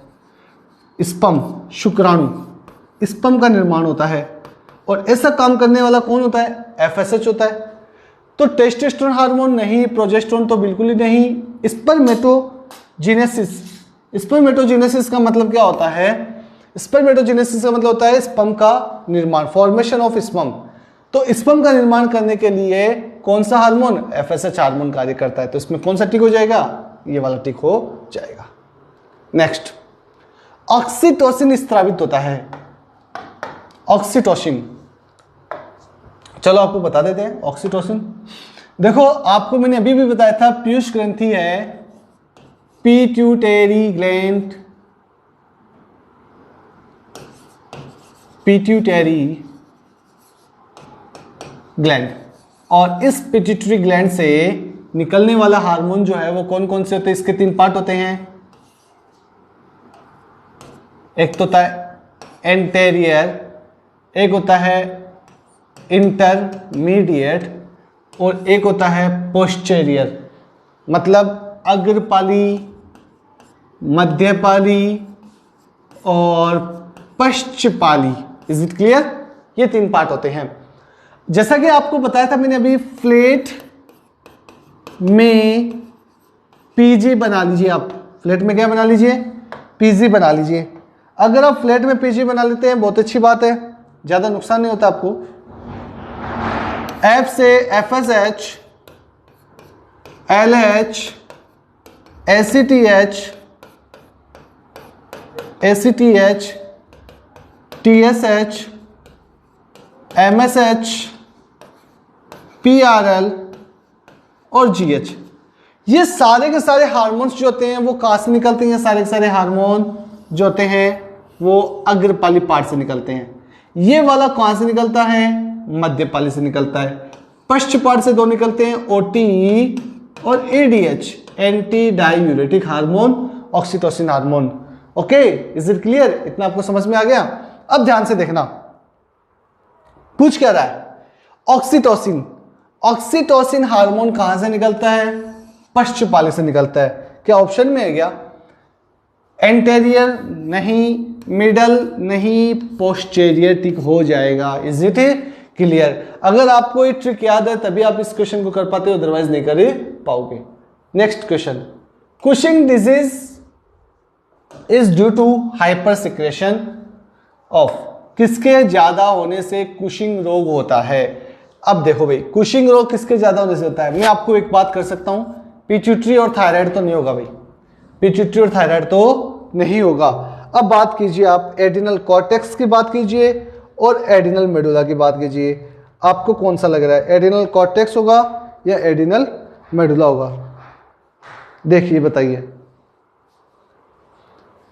स्पर्म, शुक्राणु, स्पर्म का निर्माण होता है। और ऐसा काम करने वाला कौन होता है? एफएसएच होता है। तो टेस्टोस्टेरोन हार्मोन नहीं, प्रोजेस्टेरोन तो बिल्कुल ही नहीं। स्पर्मेटोजेनेसिस का मतलब क्या होता है? स्पर्मेटोजेनेसिस का मतलब होता है स्पर्म का निर्माण, फॉर्मेशन ऑफ स्पर्म। तो स्पर्म का निर्माण करने के लिए कौन सा हार्मोन? एफएसएच हार्मोन कार्य करता है। तो इसमें कौन सा टिक हो जाएगा? ये वाला टिक हो जाएगा। नेक्स्ट, ऑक्सीटोसिन स्रावित होता है। ऑक्सीटोसिन, चलो आपको बता देते हैं ऑक्सीटोसिन। देखो, आपको मैंने अभी भी बताया था पीयूष ग्रंथि है, पिट्यूटरी ग्लैंड, और इस पिट्यूटरी ग्लैंड से निकलने वाला हार्मोन जो है वो कौन कौन से होते हैं? इसके 3 पार्ट होते हैं। एक तो होता है एंटेरियर, एक होता है इंटरमीडिएट, और एक होता है पोस्टेरियर। मतलब अग्रपाली, मध्यपाली और पश्चपाली। Is it clear? ये 3 पार्ट होते हैं। जैसा कि आपको बताया था मैंने अभी, फ्लैट में पीजी बना लीजिए। आप फ्लैट में क्या बना लीजिए? पीजी बना लीजिए। अगर आप फ्लैट में पीजी बना लेते हैं बहुत अच्छी बात है, ज्यादा नुकसान नहीं होता आपको। एफ से FSH, LH, ACTH, TSH, MSH, PRL और जीएच, ये सारे के सारे हार्मोन्स जो होते हैं वो कहाँ से निकलते हैं? सारे के सारे हार्मोन जो होते हैं वो अग्रपाली पार्ट से निकलते हैं। ये वाला कहाँ से निकलता है? मध्यपाली से निकलता है। पश्च पार्ट से 2 निकलते हैं, ओटी और ADH. Anti diuretic hormone, oxytocin hormone. Okay, is it clear? इतना आपको समझ में आ गया? अब ध्यान से देखना, पूछ क्या रहा है? ऑक्सीटोसिन। ऑक्सीटोसिन हार्मोन कहां से निकलता है? पश्चपाली से निकलता है। क्या ऑप्शन में है क्या? एंटेरियर नहीं, मिडल नहीं, पोस्टेरियर टिक हो जाएगा। Is it clear? अगर आपको ये ट्रिक याद है तभी आप इस क्वेश्चन को कर पाते हो, अदरवाइज नहीं कर पाओगे। Next question, Cushing disease is due to hyper secretion of, किसके ज्यादा होने से कुशिंग रोग होता है? अब देखो भाई, कुशिंग रोग किसके ज्यादा होने से होता है? मैं आपको एक बात कर सकता हूं, पिट्यूटरी और थायराइड तो नहीं होगा भाई, पिट्यूटरी और थायराइड तो नहीं होगा। अब बात कीजिए आप एड्रिनल कॉर्टेक्स की बात कीजिए और एड्रिनल मेडुला की बात कीजिए, आपको कौन सा लग रहा है? एड्रिनल कॉर्टेक्स होगा या एड्रिनल मेडुला होगा? देखिए बताइए।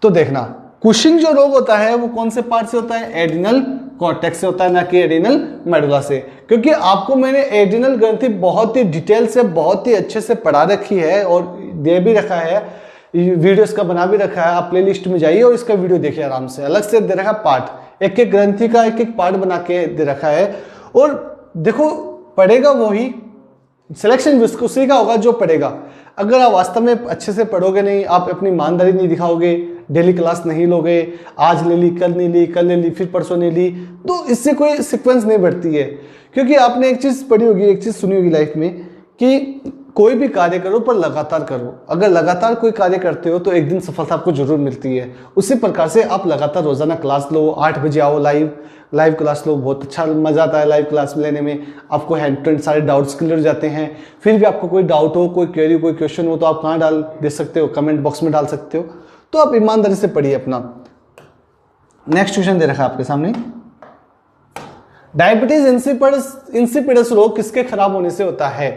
तो देखना, कुशिंग जो रोग होता है वो कौन से पार्ट से होता है? एड्रिनल कॉर्टेक्स से होता है, ना कि एड्रिनल मेडुला से। क्योंकि आपको मैंने एड्रिनल ग्रंथि बहुत ही डिटेल से, बहुत ही अच्छे से पढ़ा रखी है और दे भी रखा है, वीडियोस का बना भी रखा है। आप प्लेलिस्ट में जाइए और इसका वीडियो देखिए आराम से, अलग से दे रखा पार्ट, एक एक ग्रंथि का एक एक पार्ट बना के दे रखा है। और देखो, पढ़ेगा वही, सिलेक्शन उसी का होगा जो पढ़ेगा। अगर आप वास्तव में अच्छे से पढ़ोगे नहीं, आप अपनी ईमानदारी नहीं दिखाओगे, डेली क्लास नहीं लोगे, आज ले ली, कल नहीं ली, कल ले ली, फिर परसों नहीं ली, तो इससे कोई सीक्वेंस नहीं बढ़ती है। क्योंकि आपने एक चीज पढ़ी होगी, एक चीज सुनी होगी लाइफ में कि कोई भी कार्य करो पर लगातार करो। अगर लगातार कोई कार्य करते हो तो एक दिन सफलता आपको जरूर मिलती है। उसी प्रकार से आप लगातार रोजाना क्लास लो, 8 बजे आओ, लाइव क्लास लो, बहुत अच्छा मजा आता है लाइव क्लास लेने में। आपको हैंड टू हैंड सारे डाउट्स क्लियर हो जाते हैं। फिर भी आपको कोई डाउट हो, कोई क्वेरी, कोई क्वेश्चन हो तो आप कहाँ डाल दे सकते हो? कमेंट बॉक्स में डाल सकते हो। तो आप ईमानदारी से पढ़िए अपना। नेक्स्ट क्वेश्चन दे रखा है आपके सामने, डायबिटीज इंसिपिडस रोग किसके खराब होने से होता है?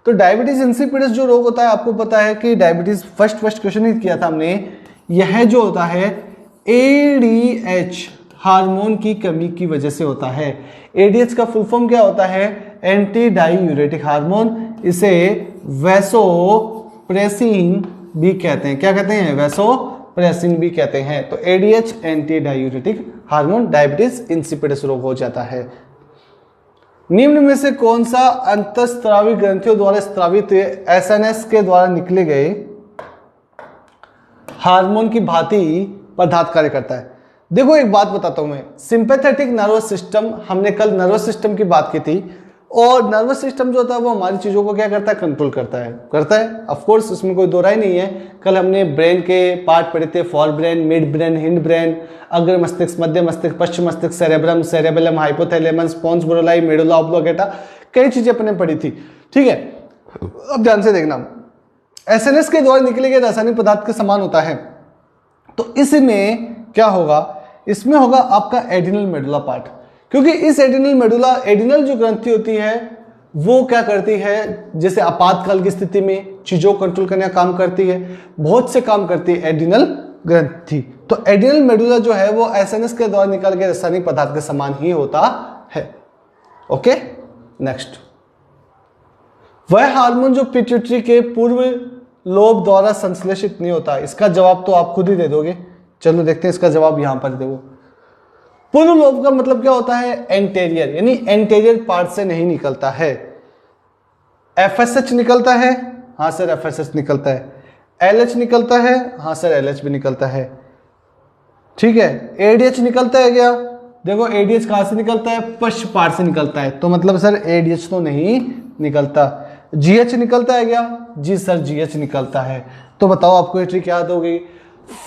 तो डायबिटीज इंसिपिडस जो रोग होता है, आपको पता है कि डायबिटीज फर्स्ट क्वेश्चन ही किया था हमने, यह जो होता है एडीएच हार्मोन की कमी की वजह से होता है। एडीएच का फुल फॉर्म क्या होता है? Anti diuretic hormone. इसे वैसोप्रेसिन भी कहते हैं। क्या कहते हैं? वैसोप्रेसिन भी कहते हैं। तो ADH anti diuretic hormone, diabetes insipidus रोग हो जाता है। निम्न में से कौन सा अंतःस्रावी ग्रंथियों द्वारा स्रावित एसएनएस के द्वारा निकले गए हार्मोन की भांति पदार्थ कार्य करता है? देखो एक बात बताता हूं मैं, सिंपैथेटिक नर्वस सिस्टम, हमने कल नर्वस सिस्टम की बात की थी, और नर्वस सिस्टम जो होता है वो हमारी चीजों को क्या करता है? कंट्रोल करता है ऑफ कोर्स, इसमें कोई दो राय नहीं है। कल हमने ब्रेन के पार्ट पढ़े थे, fore brain, mid brain, hind brain, अग्र मस्तिष्क, मध्य मस्तिष्क, पश्चिम मस्तिष्क, cerebrum, cerebellum, hypothalamus, pons varolii, medulla oblongata, कई चीजें अपने पढ़ी थी। ठीक है, अब ध्यान से देखना, एसएनएस के द्वारा निकले गए रासायनिक पदार्थ के समान होता है। तो इसमें क्या होगा? इसमें होगा आपका एड्रिनल मेडुला पार्ट, क्योंकि इस एड्रिनल मेडुला, एड्रिनल जो ग्रंथि होती है वो क्या करती है? जैसे आपातकाल की स्थिति में चीजों को कंट्रोल करने का काम करती है, बहुत से काम करती है एड्रिनल ग्रंथि। तो एड्रिनल मेडुला जो है वो एसएनएस के द्वारा निकाल के रासायनिक पदार्थ के समान ही होता है। ओके, नेक्स्ट, वह हार्मोन जो पिट्यूटरी के पूर्व लोब द्वारा संश्लेषित नहीं होता। इसका जवाब तो आप खुद ही दे दोगे। चलो देखते हैं इसका जवाब, यहां पर देखो। पूर्व लोब का मतलब क्या होता है? एंटेरियर, यानी एंटेरियर पार्ट से नहीं निकलता है। एफएसएच निकलता है, हाँ सर एफएसएच निकलता है। एलएच निकलता है, हाँ सर एलएच भी निकलता है। ठीक है, एडीएच निकलता है क्या? देखो एडीएच कहां से निकलता है? पश्च पार्ट से निकलता है, तो मतलब सर एडीएच तो नहीं निकलता। जीएच निकलता है क्या? जी सर जीएच निकलता है। तो बताओ आपको ये ट्रिक याद हो गई?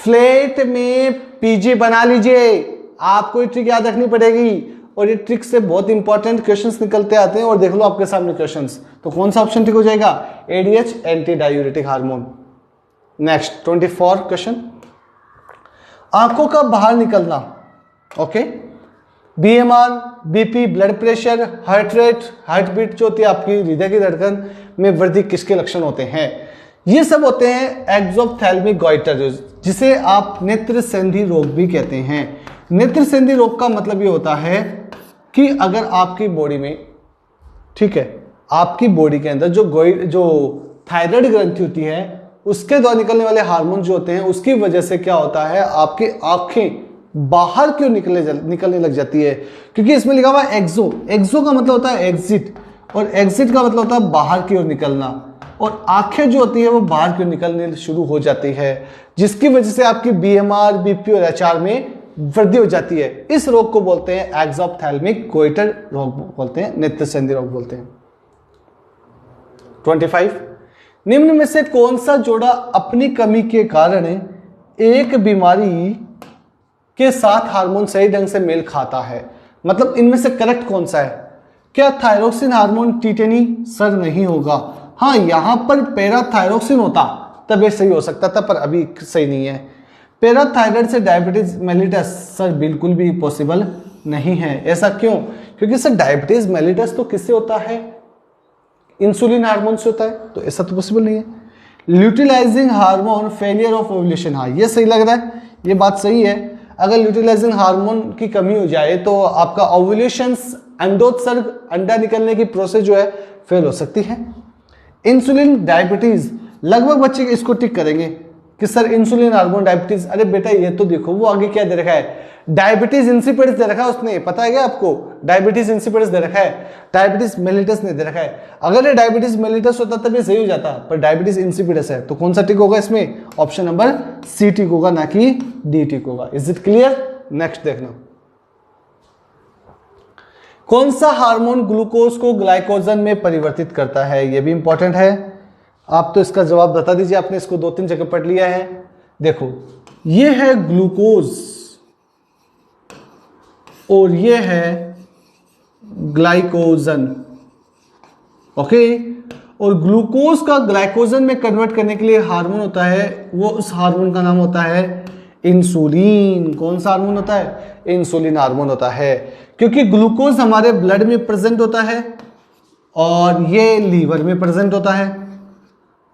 फ्लेट में पीजी बना लीजिए, आपको ये ट्रिक याद रखनी पड़ेगी, और ये ट्रिक से बहुत इंपॉर्टेंट क्वेश्चंस निकलते आते हैं। और देख लो आपके सामने क्वेश्चंस, तो कौन सा ऑप्शन ठीक हो जाएगा? ADH anti diuretic hormone. Next 24 question, आंखों का बाहर निकलना। Okay, BMR, BP, blood pressure, heart rate, heart beat जो होती है आपकी हृदय की धड़कन में वृद्धि, किसके लक्षण होते हैं? ये सब होते हैं एक्सोप्थेल्मिक गॉइटर, जिसे आप नेत्र संधि रोग भी कहते हैं। नेत्र संधि रोग का मतलब ये होता है कि अगर आपकी बॉडी में, ठीक है, आपकी बॉडी के अंदर जो थायराइड ग्रंथि होती है उसके द्वारा निकलने वाले हार्मोन जो होते हैं उसकी वजह से क्या होता है, आपकी आंखें बाहर क्यों निकलने लग जाती है, क्योंकि इसमें लिखा हुआ है एक्सो। एक्सो का मतलब होता है एग्जिट, और एग्जिट का मतलब होता है बाहर की ओर निकलना, और आंखें जो होती है वो बाहर की ओर निकलने शुरू हो जाती है, जिसकी वजह से आपकी बीएमआर, बीपी और एचआर में वृद्धि हो जाती है। इस रोग को बोलते हैं एक्सोप्थेल्मिक गोइटर रोग बोलते हैं, नेत्र संधि रोग बोलते हैं। 25, निम्न में से कौन सा जोड़ा अपनी कमी के कारण एक बीमारी के साथ हार्मोन सही ढंग से मेल खाता है, मतलब इनमें से करेक्ट कौन सा है? क्या थायरोक्सिन हार्मोन टीटेनी? सर नहीं होगा। हाँ, यहां पर पैराथायरोक्सिन होता तब ये सही हो सकता था, पर अभी सही नहीं है। पैराथायराइड से डायबिटीज मेलिटस? सर बिल्कुल भी पॉसिबल नहीं है। ऐसा क्यों? क्योंकि सर डायबिटीज मेलिटस तो किससे होता है? इंसुलिन हार्मोन से होता है, तो ऐसा तो पॉसिबल नहीं है। ल्यूटिलाइजिंग हार्मोन फेलियर ऑफ ओव्यूलेशन? हाँ, ये सही लग रहा है, ये बात सही है। अगर ल्यूटिलाइजिंग हार्मोन की कमी हो जाए तो आपका ओव्यूलेशन, अंडोत्सर्ग, अंडा निकलने की प्रोसेस जो है फेल हो सकती है। इंसुलिन डायबिटीज, लगभग बच्चे इसको टिक करेंगे कि सर इंसुलिन हार्मोन डायबिटीज। अरे बेटा ये तो देखो, वो आगे क्या दे रखा है, डायबिटीज इंसिपिडस दे रखा है उसने, पता है क्या आपको? डायबिटीज इंसिपिडस दे रखा है, डायबिटीज मेलिटस ने दे रखा है। अगर ये डायबिटीज मेलिटस होता तब ये सही हो जाता, पर डायबिटीज इंसिपिडस है, तो कौन सा टिक होगा इसमें? ऑप्शन नंबर सी टिक होगा, ना कि डी टिक होगा। Is it clear? नेक्स्ट देखना, कौन सा हार्मोन ग्लूकोज को ग्लाइकोजन में परिवर्तित करता है? यह भी इंपॉर्टेंट है। आप तो इसका जवाब बता दीजिए, आपने इसको 2-3 जगह पढ़ लिया है। देखो, ये है ग्लूकोज और ये है ग्लाइकोजन, ओके। और ग्लूकोज का ग्लाइकोजन में कन्वर्ट करने के लिए हार्मोन होता है, वो उस हार्मोन का नाम होता है इंसुलिन। कौन सा हार्मोन होता है? इंसुलिन हार्मोन होता है, क्योंकि ग्लूकोज हमारे ब्लड में प्रेजेंट होता है और ये लीवर में प्रेजेंट होता है।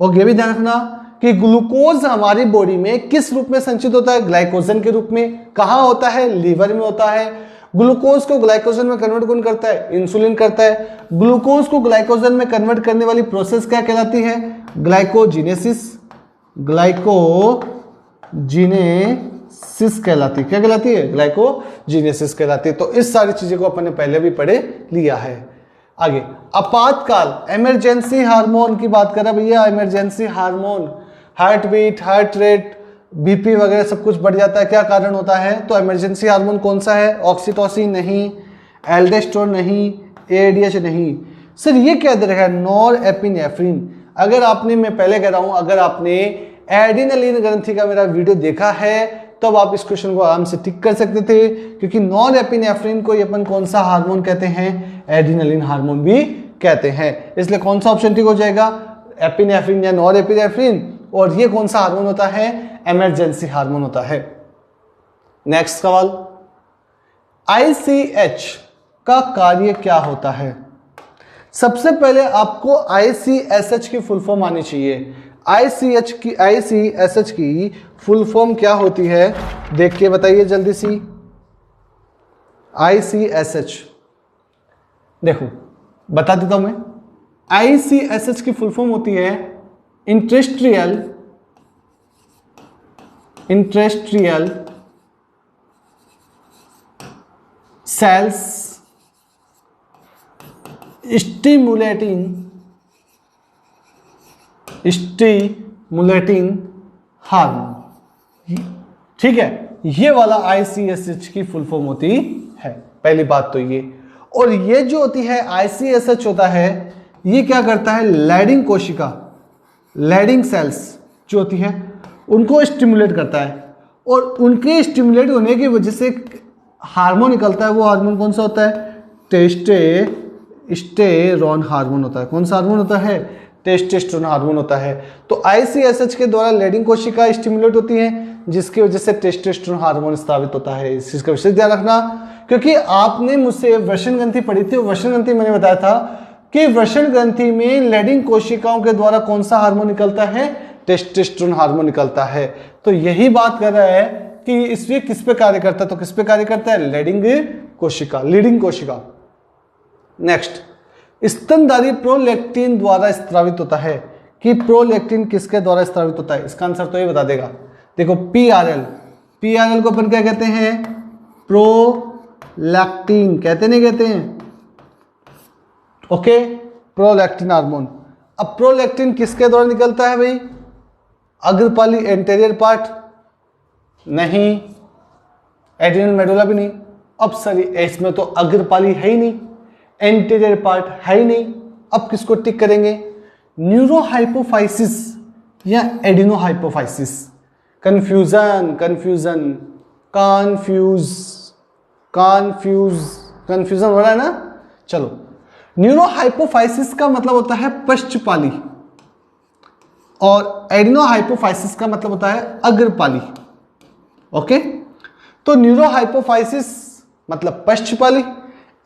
और ये भी ध्यान रखना कि ग्लूकोज हमारी बॉडी में किस रूप में संचित होता है? ग्लाइकोजन के रूप में। कहां होता है? लीवर में होता है। ग्लूकोज को ग्लाइकोजन में कन्वर्ट कौन करता है? इंसुलिन करता है। ग्लूकोज को ग्लाइकोजन में कन्वर्ट करने वाली प्रोसेस क्या कहलाती है? ग्लाइकोजिनेसिस। ग्लाइकोजिनेसिस कहलाती है। क्या कहलाती है? ग्लाइकोजिनेसिस कहलाती है। तो इस सारी चीजों को अपन ने पहले भी पढ़े लिया है। आगे, आपातकाल, इमरजेंसी हार्मोन की बात करें भैया। Emergency hormone, heart beat, heart rate, BP वगैरह सब कुछ बढ़ जाता है, क्या कारण होता है? तो इमरजेंसी हार्मोन कौन सा है? ऑक्सीटोसिन नहीं, एल्डोस्टेरोन नहीं, एडीएच नहीं। सर ये क्या दे रखा है? नॉरएपिनेफ्रिन। अगर आपने, मैं पहले कह रहा हूं, अगर आपने एड्रेनालिन ग्रंथि का मेरा वीडियो देखा है तब आप इस क्वेश्चन को आराम से टिक कर सकते थे, क्योंकि नॉरएपिनेफ्रिन को अपन कौन सा हार्मोन कहते हैं? एड्रेनालिन हार्मोन भी कहते हैं। इसलिए कौन सा ऑप्शन टिक हो जाएगा? एपिनेफ्रिन या नॉरएपिनेफ्रिन। और ये कौन सा हार्मोन होता है? इमरजेंसी हार्मोन होता है। नेक्स्ट सवाल, आईसीएच का कार्य क्या होता है? सबसे पहले आपको आईसीएसएच की फुल फॉर्म आनी चाहिए। आईसीएसएच की फुल फॉर्म क्या होती है? देख के बताइए जल्दी सी। आईसीएसएच देखो बता देता हूं मैं। आईसीएसएच की फुल फॉर्म होती है इंडस्ट्रियल सेल्स स्टिमुलेटिंग हार्मोन। ठीक है, ये वाला आईसीएसएच की फुल फॉर्म होती है। पहली बात तो ये। और ये जो होती है आईसीएसएच होता है, ये क्या करता है? लैडिंग कोशिका, लैडिंग सेल्स जो होती है उनको स्टिमुलेट करता है, और उनके स्टिमुलेट होने की वजह से हार्मोन निकलता है। वो हार्मोन कौन सा होता है? टेस्टोस्टेरोन हार्मोन होता है। कौन सा हार्मोन होता है? टेस्टोस्टेरोन हार्मोन होता है। तो आईसीएसएच के द्वारा लैडिंग कोशिका स्टिमुलेट होती है, जिसकी वजह से टेस्टोस्टेरोन हार्मोन स्रावित होता है। इस चीज का विशेष ध्यान रखना, क्योंकि आपने मुझसे वृषण ग्रंथि पढ़ी थी। वृषण ग्रंथि मैंने बताया था कि वृषण ग्रंथि में लैडिंग कोशिकाओं के द्वारा कौन सा हार्मोन निकलता है? टेस्टोस्टेरोन हार्मोन निकलता है। तो यही बात कर रहा है कि इसमें किस पे कार्य करता है? तो किस पे कार्य करता है? लैडिंग कोशिका, लीडिंग कोशिका। नेक्स्ट, स्तनधारी प्रोलैक्टिन द्वारा स्रावित होता है। कि प्रोलैक्टिन किसके द्वारा स्रावित होता है? इसका आंसर तो ये बता देगा। देखो पीआरएल, पीआरएल को अपन क्या कहते हैं? प्रोलैक्टिन कहते नहीं कहते हैं? Okay, prolactin hormone. अब प्रोलैक्टिन किसके द्वारा निकलता है भाई? अग्रपाली एंटेरियर पार्ट नहीं, एड्रिनल मेडुला भी नहीं। अब सर इसमें तो अग्रपाली है ही नहीं, एंटेरियर पार्ट है ही नहीं। अब किसको टिक करेंगे? न्यूरोहाइपोफाइसिस या एडिनोहाइपोफाइसिस। कंफ्यूजन कंफ्यूजन कंफ्यूजन हो रहा है ना? चलो, न्यूरोहाइपोफाइसिस का मतलब होता है पश्चपाली और एडिनोहाइपोफाइसिस का मतलब होता है अग्रपाली। ओके, तो न्यूरोहाइपोफाइसिस मतलब पश्चपाली,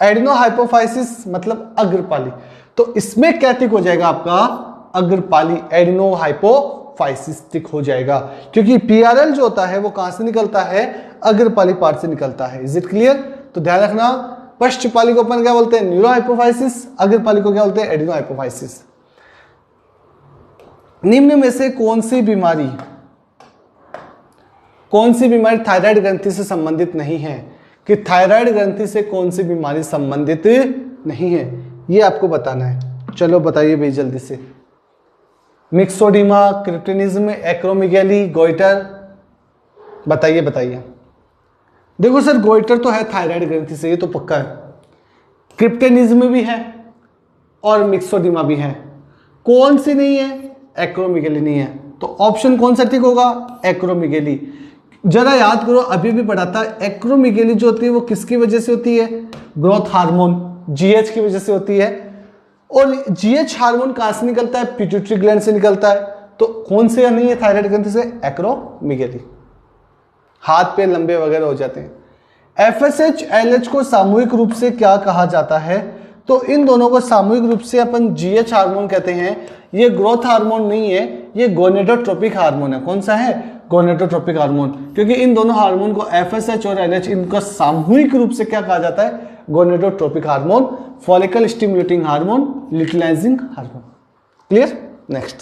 एडिनोहाइपोफाइसिस मतलब अग्रपाली। तो इसमें क्या टिक हो जाएगा आपका? अग्रपाली, एडिनोहाइपोफाइसिस टिक हो जाएगा, क्योंकि पीआरएल जो होता है वो कहां से निकलता है? अग्रपाली पार्ट से निकलता है। Is it clear? तो ध्यान रखना, पश्चपाली को अपन क्या बोलते हैं? न्यूरोहाइपोफाइसिस। अग्रपाली को क्या बोलते हैं? एडिनोहाइपोफाइसिस। निम्न में से कौन सी बीमारी थायराइड ग्रंथि से संबंधित नहीं है? कि थायराइड ग्रंथि से कौन सी बीमारी संबंधित नहीं है, ये आपको बताना है। चलो बताइए भाई जल्दी से। मिक्सोडिमा, क्रिप्टेनिज्म, एक्रोमेगाली, गोइटर, बताइए बताइए। देखो सर, गोइटर तो है थायराइड ग्रंथि से, ये तो पक्का है। क्रिप्टेनिज्म भी है और मिक्सोडिमा भी है। कौन सी नहीं है? एक्रोमेगाली नहीं है। तो ऑप्शन कौन सा ठीक होगा? एक्रोमेगाली। जरा याद करो, अभी भी पढ़ा था, एक्रोमेगाली जो होती है वो किसकी वजह से होती है? ग्रोथ हार्मोन जीएच की वजह से होती है। और जीएच हार्मोन कहां से निकलता है? पिट्यूटरी ग्लैंड से निकलता है। तो कौन से नहीं है थायराइड ग्रंथि से? एक्रोमेगाली। हाथ पैर लंबे वगैरह हो जाते हैं। एफएसएच एलएच को सामूहिक रूप से क्या कहा जाता है? तो इन दोनों को सामूहिक रूप से अपन जीएच हार्मोन कहते हैं। ये ग्रोथ हार्मोन नहीं है, ये गोनेडोट्रोपिक हार्मोन है। कौन सा है? Gonadotropic hormone. क्योंकि इन दोनों हार्मोन को एफएसएच और एलएच, इनका सामूहिक रूप से क्या कहा जाता है? Gonadotropic hormone, follicle stimulating hormone, luteinising hormone. Clear? Next,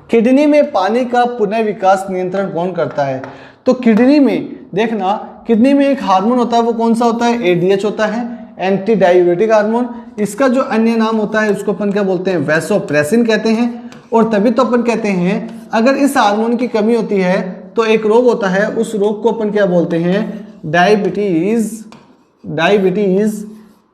kidney में पानी का पुनः विकास नियंत्रण कौन करता है? तो किडनी में देखना, किडनी में एक हार्मोन होता है, वो कौन सा होता है? एडीएच होता है, एंटी डायूरेटिक हार्मोन। इसका जो अन्य नाम होता है उसको अपन क्या बोलते हैं? वैसोप्रेसिन कहते हैं। और तभी तो अपन कहते हैं अगर इस हार्मोन की कमी होती है तो एक रोग होता है, उस रोग को अपन क्या बोलते हैं? डायबिटीज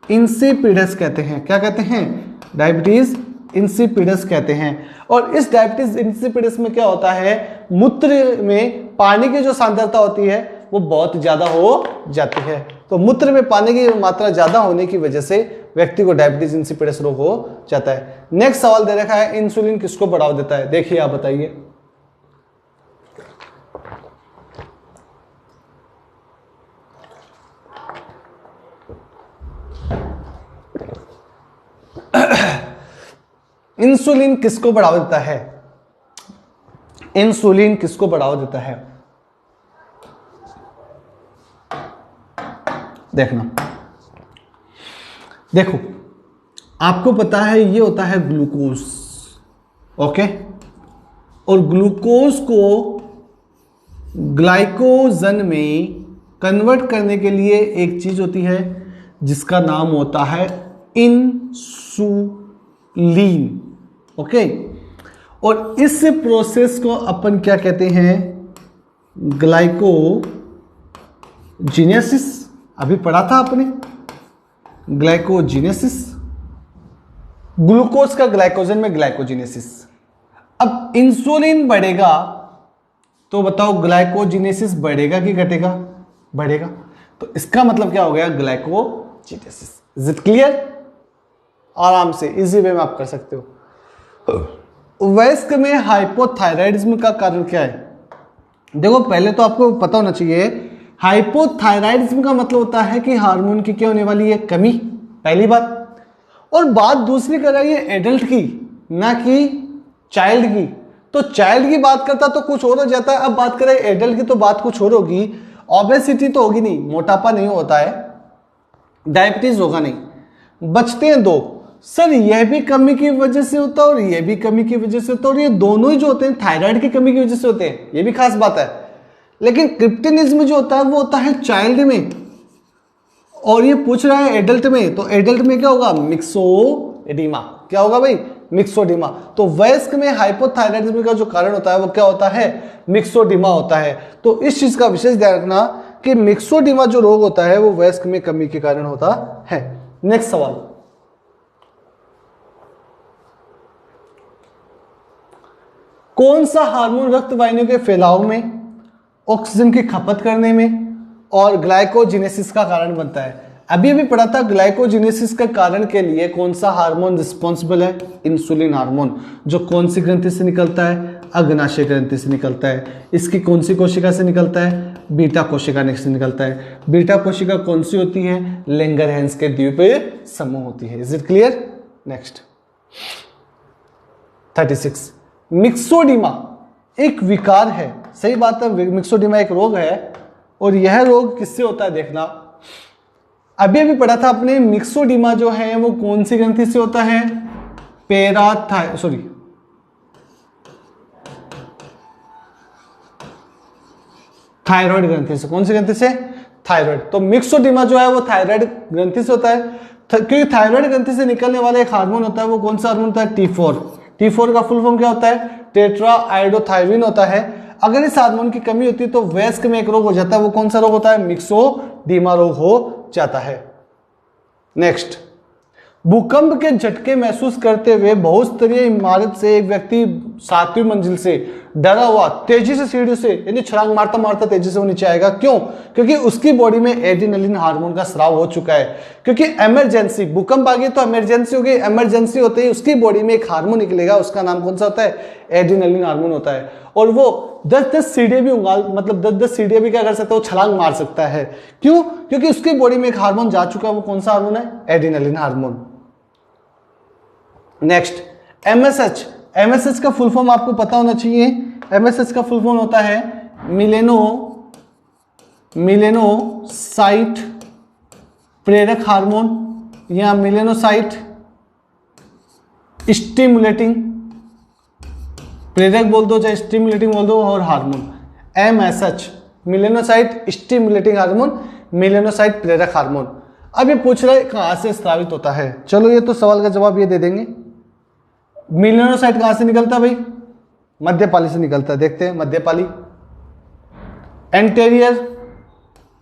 इंसिपिडस कहते हैं। क्या कहते हैं? डायबिटीज इंसिपिडस कहते हैं। और इस डायबिटीज इंसिपिडस में क्या होता है? मूत्र में पानी की जो सांद्रता होती है वो बहुत ज्यादा हो जाती है। तो मूत्र में पानी की मात्रा ज्यादा होने की वजह से व्यक्ति को डायबिटीज इंसिपिडस रोग हो जाता है। नेक्स्ट सवाल दे रखा है, इंसुलिन किसको बढ़ावा देता है? देखिए आप बताइए। इंसुलिन किसको बढ़ावा देता है? इंसुलिन किसको बढ़ावा देता है? देखना, देखो आपको पता है ये होता है ग्लूकोज। ओके, और ग्लूकोज को ग्लाइकोजन में कन्वर्ट करने के लिए एक चीज होती है जिसका नाम होता है इंसुलिन। ओके, और इस प्रोसेस को अपन क्या कहते हैं? ग्लाइकोजीनेसिस। अभी पढ़ा था आपने, ग्लाइकोजीनेसिस। ग्लूकोज का ग्लाइकोजन में ग्लाइकोजीनेसिस। अब इंसुलिन बढ़ेगा तो बताओ ग्लाइकोजीनेसिस बढ़ेगा कि घटेगा? बढ़ेगा। तो इसका मतलब क्या हो गया? ग्लाइकोजीनेसिस। Is it clear? आराम से इजी वे में आप कर सकते हो। वयस्क में हाइपोथायराइडिज्म का कारण क्या है? देखो पहले तो आपको पता होना चाहिए, हाइपोथायराइडिज्म का मतलब होता है कि हार्मोन की क्या होने वाली है? कमी, पहली बात। और बात दूसरी कर रही है एडल्ट की, ना कि चाइल्ड की। तो चाइल्ड की बात करता तो कुछ और हो जाता है, अब बात करें एडल्ट की तो बात कुछ और होगी। ओबेसिटी तो होगी नहीं, मोटापा नहीं होता है, डायबिटीज होगा नहीं, बचते हैं दो। सर यह भी कमी की वजह से होता है और यह भी कमी की वजह से होता है, और ये दोनों ही जो होते हैं थायराइड की कमी की वजह से होते हैं, ये भी खास बात है। लेकिन क्रिप्टिनिज्म जो होता है वो होता है चाइल्ड में, और ये पूछ रहा है एडल्ट में, तो एडल्ट में क्या होगा, मिक्सोडीमा। क्या होगा भाई, मिक्सोडीमा। तो वयस्क में हाइपोथायराइडिज्म का जो कारण होता है वो क्या होता है, मिक्सोडीमा होता है। तो इस चीज का विशेष ध्यान रखना कि मिक्सोडीमा जो रोग होता है वो वयस्क में कमी के कारण होता है। नेक्स्ट सवाल, कौन सा हार्मोन रक्त वाहिनियों के फैलाव में, ऑक्सीजन की खपत करने में और ग्लाइकोजेनेसिस का कारण बनता है? अभी अभी पढ़ा था ग्लाइकोजेनेसिस का कारण के लिए कौन सा हार्मोन रिस्पॉन्सिबल है, इंसुलिन हार्मोन, जो कौन सी ग्रंथि से निकलता है, अग्नाशय ग्रंथि से निकलता है। इसकी कौन सी कोशिका से निकलता है, बीटा कोशिका से निकलता है। बीटा कोशिका कौन सी होती है, लैंगरहैंस के द्वीप समूह होती है। Is it clear? नेक्स्ट 36, मिक्सोडीमा एक विकार है, सही बात है, मिक्सोडीमा एक रोग है, और यह रोग किससे होता है देखना। अभी अभी पढ़ा था आपने, मिक्सोडीमा जो है वो कौन सी ग्रंथि से होता है, थायराइड ग्रंथि से। कौन सी ग्रंथि से, थायराइड। तो मिक्सोडीमा जो है वो थायराइड ग्रंथि से होता है, क्योंकि थायराइड ग्रंथि से निकलने वाला एक हार्मोन होता है, वो कौन सा हार्मोन होता है, T4। T4 का फुल फॉर्म क्या होता है, टेट्रा आयोडोथायरोन होता है। अगर इस हार्मोन की कमी होती है तो वयस्क में एक रोग हो जाता है, वो कौन सा रोग होता है, मिक्सोडीमा रोग हो जाता है। नेक्स्ट, भूकंप के झटके महसूस करते हुए बहुस्तरीय इमारत से एक व्यक्ति 7वीं मंजिल से डरा हुआ तेजी से सीढ़ी से, यानी छलांग मारता मारता तेजी से वो नीचे आएगा। क्यों? क्योंकि उसकी बॉडी में एड्रेनलिन हार्मोन का स्राव हो चुका है। क्योंकि इमरजेंसी, भूकंप आ गई तो इमरजेंसी हो गई, इमरजेंसी होते ही उसकी बॉडी में एक हार्मोन निकलेगा, उसका नाम कौन सा होता है, एड्रेनलिन हार्मोन होता है। और वो 10-10 सीढ़ियां भी मतलब 10-10 सीढ़ियां भी क्या कर सकता है, वो छलांग मार सकता है। क्यों? क्योंकि उसकी बॉडी में एक हार्मोन जा चुका है, वो कौन सा हार्मोन है, adrenaline hormone. Next, MSH। MSH का फुल फॉर्म आपको पता होना चाहिए। MSH का फुल फॉर्म होता है मिलेनोसाइट प्रेरक हार्मोन, या मिलेनोसाइट स्टिमुलेटिंग, प्रेरक बोल दो चाहे स्टिमुलेटिंग बोल दो, और hormone MSH, melanocyte stimulating hormone, melanocyte प्रेरक हार्मोन। अब ये पूछ रहा है कहां से स्रावित होता है। चलो ये तो सवाल का जवाब ये दे देंगे। मिलेनोसाइट कहां से निकलता है भाई, मध्यपाली से निकलता है। देखते हैं मध्यपाली, एंटेरियर,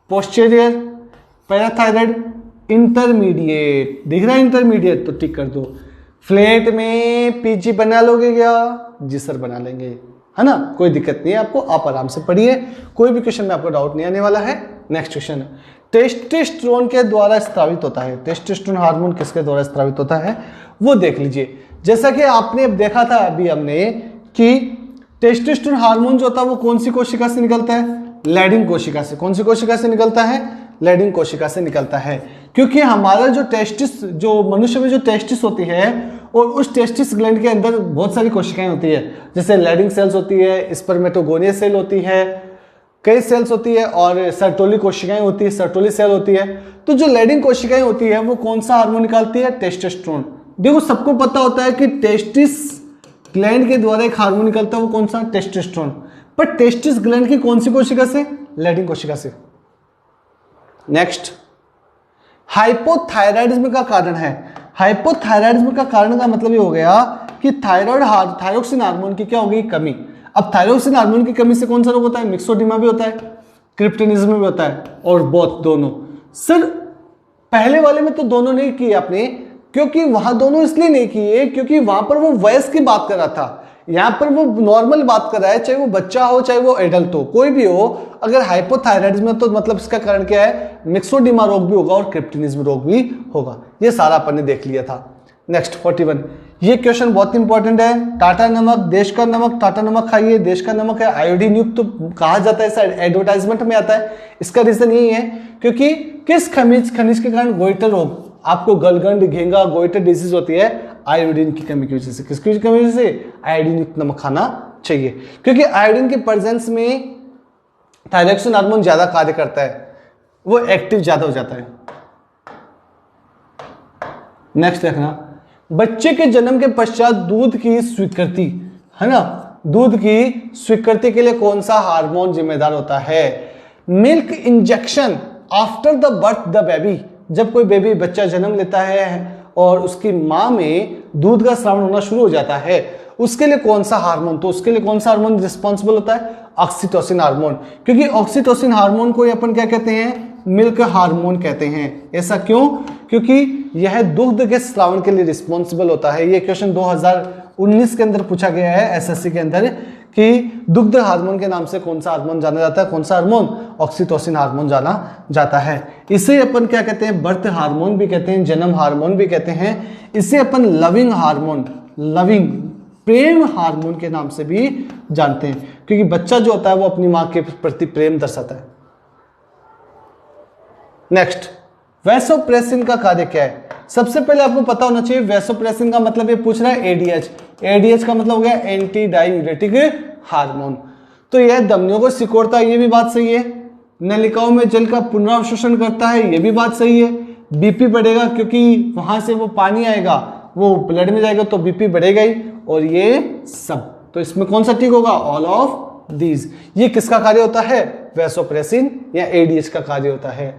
पोस्टीरियर, पैराथायराइड, इंटरमीडिएट। दिख रहा है इंटरमीडिएट, तो टिक कर दो। फ्लैट में पीजी बना लोगे क्या, जी सर बना लेंगे, है ना, कोई दिक्कत नहीं है आपको, आप आराम से पढ़िए, कोई भी क्वेश्चन में आपको डाउट नहीं आने वाला है। नेक्स्ट क्वेश्चन है, टेस्टोस्टेरोन के द्वारा स्रावित होता है। टेस्टोस्टेरोन हार्मोन किसके द्वारा स्रावित होता है वो देख लीजिए। जैसा कि आपने देखा था अभी हमने कि टेस्टोस्टेरोन हार्मोन जो होता है वो कौन सी कोशिका से निकलता है, लैडिन कोशिका से। कौन सी कोशिका से निकलता है, लैडिन कोशिका से निकलता है। क्योंकि हमारा जो टेस्टिस, जो मनुष्य में जो टेस्टिस होती है, और उस टेस्टिस ग्लैंड के अंदर बहुत सारी कोशिकाएं होती है, जैसे लैडिन सेल्स होती है, स्पर्मेटोगोनिया सेल होती है, कई सेल्स होती है, और सर्टोली कोशिकाएं होती है, सर्टोली सेल होती है। तो जो लैडिन कोशिकाएं होती है वो कौन सा हार्मोन निकालती है, टेस्टोस्टेरोन। देखो सबको पता होता है कि टेस्टिस ग्लैंड के द्वारा एक हार्मोन निकलता है, वो कौन सा, टेस्टोस्टेरोन। पर टेस्टिस ग्लैंड की कौन सी कोशिका से, लैडिन कोशिका से। नेक्स्ट, हाइपोथायराइडिज्म का कारण है। हाइपोथायराइडिज्म का कारण का मतलब ये हो गया कि थायरोक्सिन हार्मोन की क्या हो गई, कमी। अब थायरोक्सिन हार्मोन की कमी से कौन सा रोग होता है, मिक्सोडीमा भी होता है, क्रिप्टिनिज्म भी होता है, और बोथ दोनों। सर पहले वाले में तो दोनों नहीं किए आपने, क्योंकि वहां दोनों इसलिए नहीं किए क्योंकि वहां पर वो वयस्क की बात कर रहा था, यहां पर वो नॉर्मल बात कर रहा है, चाहे वो बच्चा हो चाहे वो एडल्ट हो, कोई भी हो। अगर हाइपोथायराइडिज्म तो मतलब इसका कारण क्या है, मिक्सोडीमा रोग भी होगा और क्रिप्टिनिज्म रोग भी होगा। ये सारा अपन ने देख लिया था। नेक्स्ट 41, ये क्वेश्चन बहुत इंपॉर्टेंट है। टाटा नमक, देश का नमक, टाटा नमक खाइए, देश का नमक है आयोडीन युक्त, तो कहा जाता है, ऐसा एडवर्टाइजमेंट में आता है। इसका रीजन यही है क्योंकि किस खनिज के कारण गोइटर रोग, आपको गलगंड, घेंगा, गोइटर डिजीज होती है, आयोडीन की कमी की वजह से। किसकी कमी की वजह से, आयोडीन युक्त नमक खाना चाहिए, क्योंकि आयोडीन के प्रेजेंस में थायरोक्सिन हार्मोन ज्यादा कार्य करता है, वो एक्टिव ज्यादा हो जाता है। नेक्स्ट देखना, बच्चे के जन्म के पश्चात दूध की स्वीकृति, है ना, दूध की स्वीकृति के लिए कौन सा हार्मोन जिम्मेदार होता है? Milk injection after the birth the baby, जब कोई बेबी बच्चा जन्म लेता है और उसकी माँ में दूध का स्राव होना शुरू हो जाता है, उसके लिए कौन सा हार्मोन, तो उसके लिए कौन सा हार्मोन रिस्पॉन्सिबल होता है? ऑक्सीटोसिन हार्मोन, क्योंकि ऑक्सीटोसिन हार्मोन को अपन क्या कहते हैं? मिल्क हार्मोन कहते हैं। ऐसा क्यों? क्योंकि यह दुग्ध के स्रावण के लिए रिस्पॉन्सिबल होता है। ये क्वेश्चन 2019 के अंदर पूछा गया है एसएससी के अंदर कि दुग्ध हार्मोन के नाम से कौन सा हार्मोन जाना जाता है? कौन सा हार्मोन? ऑक्सीटोसिन हार्मोन जाना जाता है। इसे अपन क्या कहते हैं? बर्थ हार्मोन भी कहते हैं, जन्म हार्मोन भी कहते हैं। इसे अपन लविंग हार्मोन, लविंग प्रेम हार्मोन के नाम से भी जानते हैं, क्योंकि बच्चा जो होता है वो अपनी मां के प्रति प्रेम दर्शाता है। नेक्स्ट, वैसोप्रेसिन का कार्य क्या है? सबसे पहले आपको पता होना चाहिए वैसोप्रेसिन का मतलब, ये पूछ रहा है एडीएच। एडीएच का मतलब हो गया एंटी डायूरेटिक हार्मोन। तो यह धमनियों को सिकोड़ता है, ये भी बात सही है। नलिकाओं में जल का पुनरावशोषण करता है, ये भी बात सही है। बीपी बढ़ेगा क्योंकि वहां से वो पानी आएगा, वो ब्लड में जाएगा तो बीपी बढ़ेगा ही, और ये सब। तो इसमें कौन सा ठीक होगा? All of these. ये किसका कार्य होता है? वैसोप्रेसिन या एडीएच का कार्य होता है।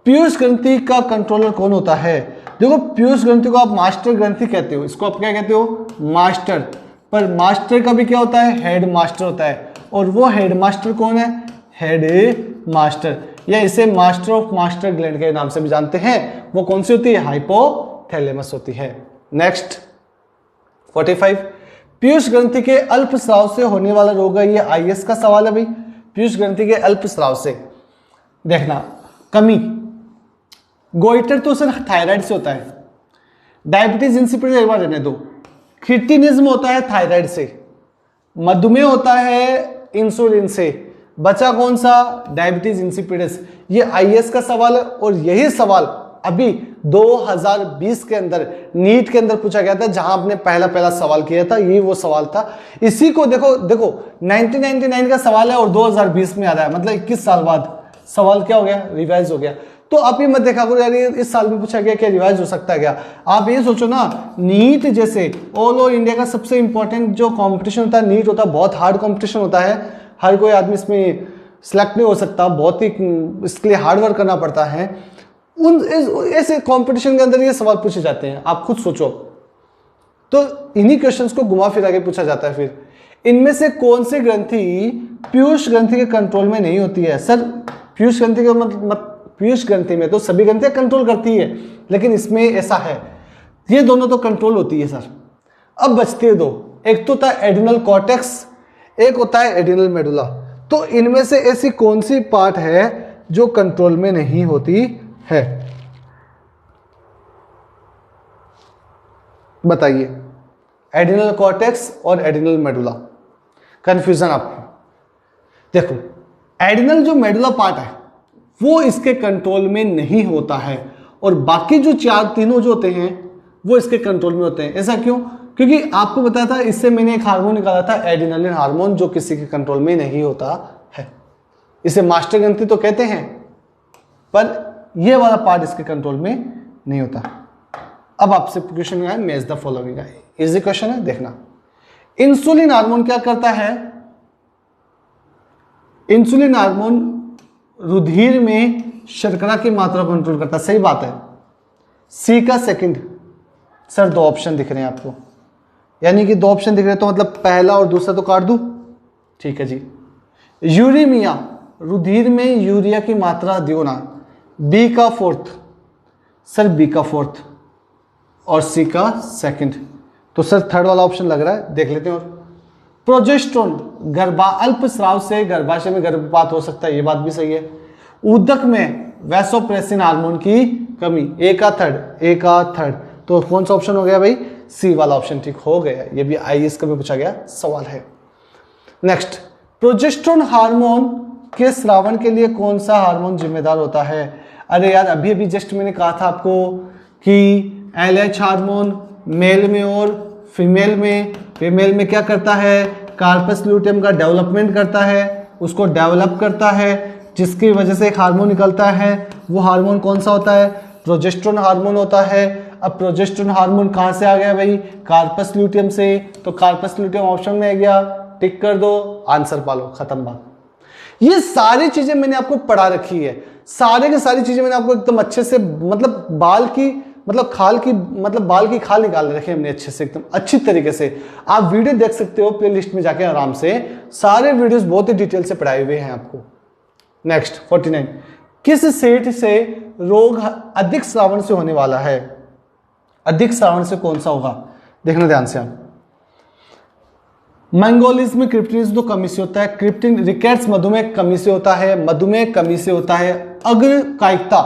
पीयूष ग्रंथि का कंट्रोलर कौन होता है? देखो, पीयूष ग्रंथि को आप मास्टर ग्रंथि कहते हो, इसको आप क्या कहते हो? मास्टर। पर मास्टर का भी क्या होता है? हेड मास्टर होता है। और वो हेड मास्टर कौन है? हेड मास्टर, या इसे मास्टर ऑफ मास्टर ग्लैंड के नाम से भी जानते हैं। वो कौन सी होती है? हाइपोथैलेमस होती है। नेक्स्ट 45, पीयूष ग्रंथि के अल्प स्राव से होने वाला रोग है। ये आईएएस का सवाल है भाई। पीयूष ग्रंथि के अल्प स्राव से देखना, कमी, गोइटर तो सर थायराइड से होता है, डायबिटीज इंसिपिडस एक बार रहने दो, क्रिटिनिज्म होता है थायराइड से, मधुमेह होता है इंसुलिन से, बचा कौन सा? Diabetes insipidus. ये आईएएस का सवाल है, और यही सवाल अभी 2020 के अंदर नीट के अंदर पूछा गया था, जहां आपने पहला सवाल किया था, ये वो सवाल था। इसी को देखो 1999 का सवाल है और 2020 में आ रहा है, मतलब 21 साल बाद सवाल क्या हो गया? रिवाइज हो गया। तो आप ये मत देखा करो यार ये इस साल में पूछा गया, क्या रिवाइज हो सकता है क्या? आप ये सोचो ना, नीट जैसे ऑल ओवर इंडिया का सबसे इंपॉर्टेंट जो कंपटीशन होता है नीट होता है, बहुत हार्ड कंपटीशन होता है। हर कोई आदमी इसमें सिलेक्ट नहीं हो सकता, बहुत ही इसके लिए हार्ड वर्क करना पड़ता है। उन ऐसे कंपटीशन के अंदर ये सवाल पूछे जाते हैं, आप खुद सोचो। तो इन्हीं क्वेश्चंस को घुमा फिरा के पूछा जाता है। फिर इनमें से कौन सी ग्रंथि पीयूष ग्रंथि के कंट्रोल में नहीं होती है? सर पीयूष ग्रंथि का मतलब, पीयूष ग्रंथि में तो सभी ग्रंथियां कंट्रोल करती है, लेकिन इसमें ऐसा है, ये दोनों तो कंट्रोल होती है सर। अब बचते हैं दो, एक तो होता है एड्रिनल कॉर्टेक्स, एक होता है एड्रिनल मेडुला। तो इनमें से ऐसी कौन सी पार्ट है जो कंट्रोल में नहीं होती है? बताइए, एड्रिनल कॉर्टेक्स और एड्रिनल मेडुला। कंफ्यूजन आपको? देखो, एड्रिनल जो मेडुला पार्ट है वो इसके कंट्रोल में नहीं होता है, और बाकी जो तीनों जो होते हैं वो इसके कंट्रोल में होते हैं। ऐसा क्यों? क्योंकि आपको बताया था, इससे मैंने एक हार्मोन निकाला था एड्रिनलिन हार्मोन, जो किसी के कंट्रोल में नहीं होता है। इसे मास्टर ग्रंथि तो कहते हैं, पर ये वाला पार्ट इसके कंट्रोल में नहीं होता। अब आपसे क्वेश्चन है, match the following, easy question है, देखना। इंसुलिन हार्मोन क्या करता है? इंसुलिन हार्मोन रुधिर में शर्करा की मात्रा को कंट्रोल करता है। सही बात है। सी का सेकंड। सर दो ऑप्शन दिख रहे हैं आपको, यानी कि दो ऑप्शन दिख रहे हैं, तो मतलब पहला और दूसरा तो काट दूं? ठीक है जी। यूरीमिया, रुधिर में यूरिया की मात्रा अधिक होना, बी का फोर्थ। सर बी का फोर्थ और सी का सेकंड, तो सर थर्ड वाला ऑप्शन लग रहा है, देख लेते हैं। और प्रोजेस्टेरोन, अल्प स्राव से गर्भाशय में गर्भपात हो सकता है, ये बात भी सही है। ऊतक में वैसोप्रेसिन हार्मोन की कमी, ए का थर्ड, तो कौन सा ऑप्शन हो गया भाई? सी वाला ऑप्शन ठीक हो गया। ये भी आईएएस का भी पूछा गया सवाल है। नेक्स्ट, प्रोजेस्टेरोन हार्मोन के स्रावण के लिए कौन सा हार्मोन जिम्मेदार होता है? अरे यार, अभी जस्ट मैंने कहा था आपको कि एलएच हार्मोन मेल में और फीमेल में क्या करता है? कार्पस ल्यूटियम का डेवलपमेंट करता है, उसको डेवलप करता है, जिसकी वजह से एक हार्मोन निकलता है। वो हार्मोन कौन सा होता है? प्रोजेस्टेरोन हार्मोन होता है। अब प्रोजेस्टेरोन हार्मोन कहाँ से आ गया भाई, कार्पस ल्यूटियम से, तो कार्पस ल्यूटियम ऑप्शन में आ गया, टिक कर दो, आंसर पालो, खत्म बात। ये सारी चीजें मैंने आपको पढ़ा रखी है, सारे की सारी चीजें मैंने आपको एकदम अच्छे से मतलब बाल की खाल निकाल रखे हमने अच्छे से, एकदम अच्छी तरीके से। आप वीडियो देख सकते हो प्लेलिस्ट में जाके आराम से, सारे वीडियोस बहुत ही डिटेल से पढ़ाए हुए हैं आपको। नेक्स्ट 49, किस सेठ से रोग अधिक श्रावण से होने वाला है? अधिक श्रावण से कौन सा होगा, देखना ध्यान से आप। मैंगोलिज्म में क्रिप्टिनिज्म तो कमी से होता है, क्रिप्टिन रिकेट्स मधुमेह कमी से होता है, मधुमेह कमी से होता है। अग्रकायिकता,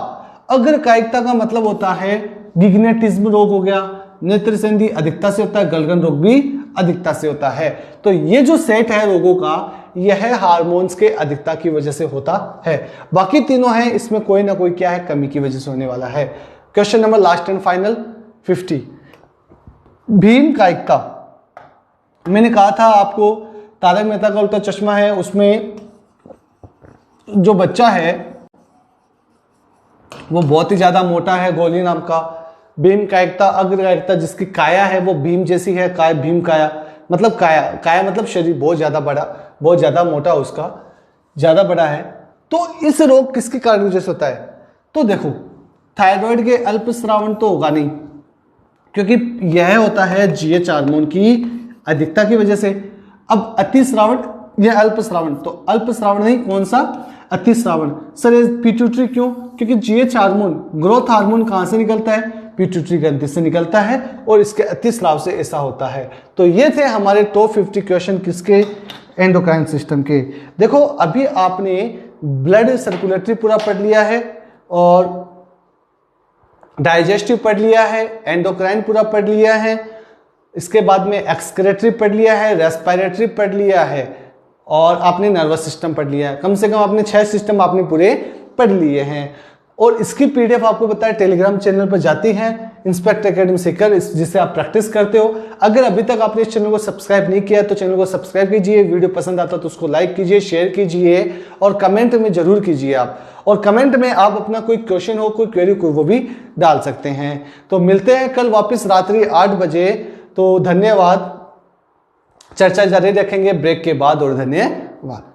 अग्रकायिकता का मतलब होता है गिग्नेटिज्म रोग हो गया, नेत्रसेंधी अधिकता से होता है, गलगन रोग भी अधिकता से होता है। तो ये जो सेट है रोगों का, यह हार्मोन्स के अधिकता की वजह से होता है। बाकी तीनों हैं, इसमें कोई ना कोई क्या है, कमी की वजह से होने वाला है। Question number last and final 50, भीम कायिकता। मैंने कहा था आपको तारक मेहता का उल्टा चश्मा है, उसमें जो बच्चा है वो बहुत ही ज्यादा मोटा है, गोली नाम का। भीम कायिकता, अग्रकायिकता, जिसकी काया है वो भीम जैसी है, काय भीम काया, मतलब काया मतलब शरीर बहुत ज्यादा बड़ा, बहुत ज्यादा मोटा, उसका ज्यादा बड़ा है। तो इस रोग किसके कारण वजह से होता है? तो देखो, थायराइड के अल्पस्रावन तो होगा नहीं, क्योंकि यह होता है जीएच हार्मोन की अधिकता की वजह से। अब अतिस्रावन या अल्पस्रावन, तो अल्पस्रावन नहीं, कौन सा, अतिस्रावन। सर ये पिट्यूटरी क्यों? क्योंकि जीएच हार्मोन, ग्रोथ हार्मोन कहां से निकलता है? पिट्यूटरी ग्रंथि से निकलता है, और इसके अतिस्राव से ऐसा होता है। तो ये थे हमारे टॉप 50 क्वेश्चन किसके, एंडोक्राइन सिस्टम के। देखो अभी आपने ब्लड सर्कुलेटरी पूरा पढ़ लिया है, और डाइजेस्टिव पढ़ लिया है, एंडोक्राइन पूरा पढ़ लिया है, इसके बाद में एक्सक्रेटरी पढ़ लिया है, रेस्पिरेटरी पढ़ लिया है, और आपने नर्वस सिस्टम पढ़ लिया है। कम से कम आपने 6 सिस्टम आपने पूरे पढ़ लिए हैं। और इसकी पीडीएफ आपको पता है टेलीग्राम चैनल पर जाती है, इंस्पेक्टर एकेडमी से कर, जिससे आप प्रैक्टिस करते हो। अगर अभी तक आपने इस चैनल को सब्सक्राइब नहीं किया तो चैनल को सब्सक्राइब कीजिए, वीडियो पसंद आता तो उसको लाइक कीजिए, शेयर कीजिए, और कमेंट में जरूर कीजिए आप। और कमेंट में आप अपना कोई क्वेश्चन हो, कोई क्वेरी, कोई वो भी डाल सकते हैं। तो मिलते हैं कल वापस रात्रि 8 बजे। तो धन्यवाद, चर्चा जारी रखेंगे ब्रेक के बाद, और धन्यवाद।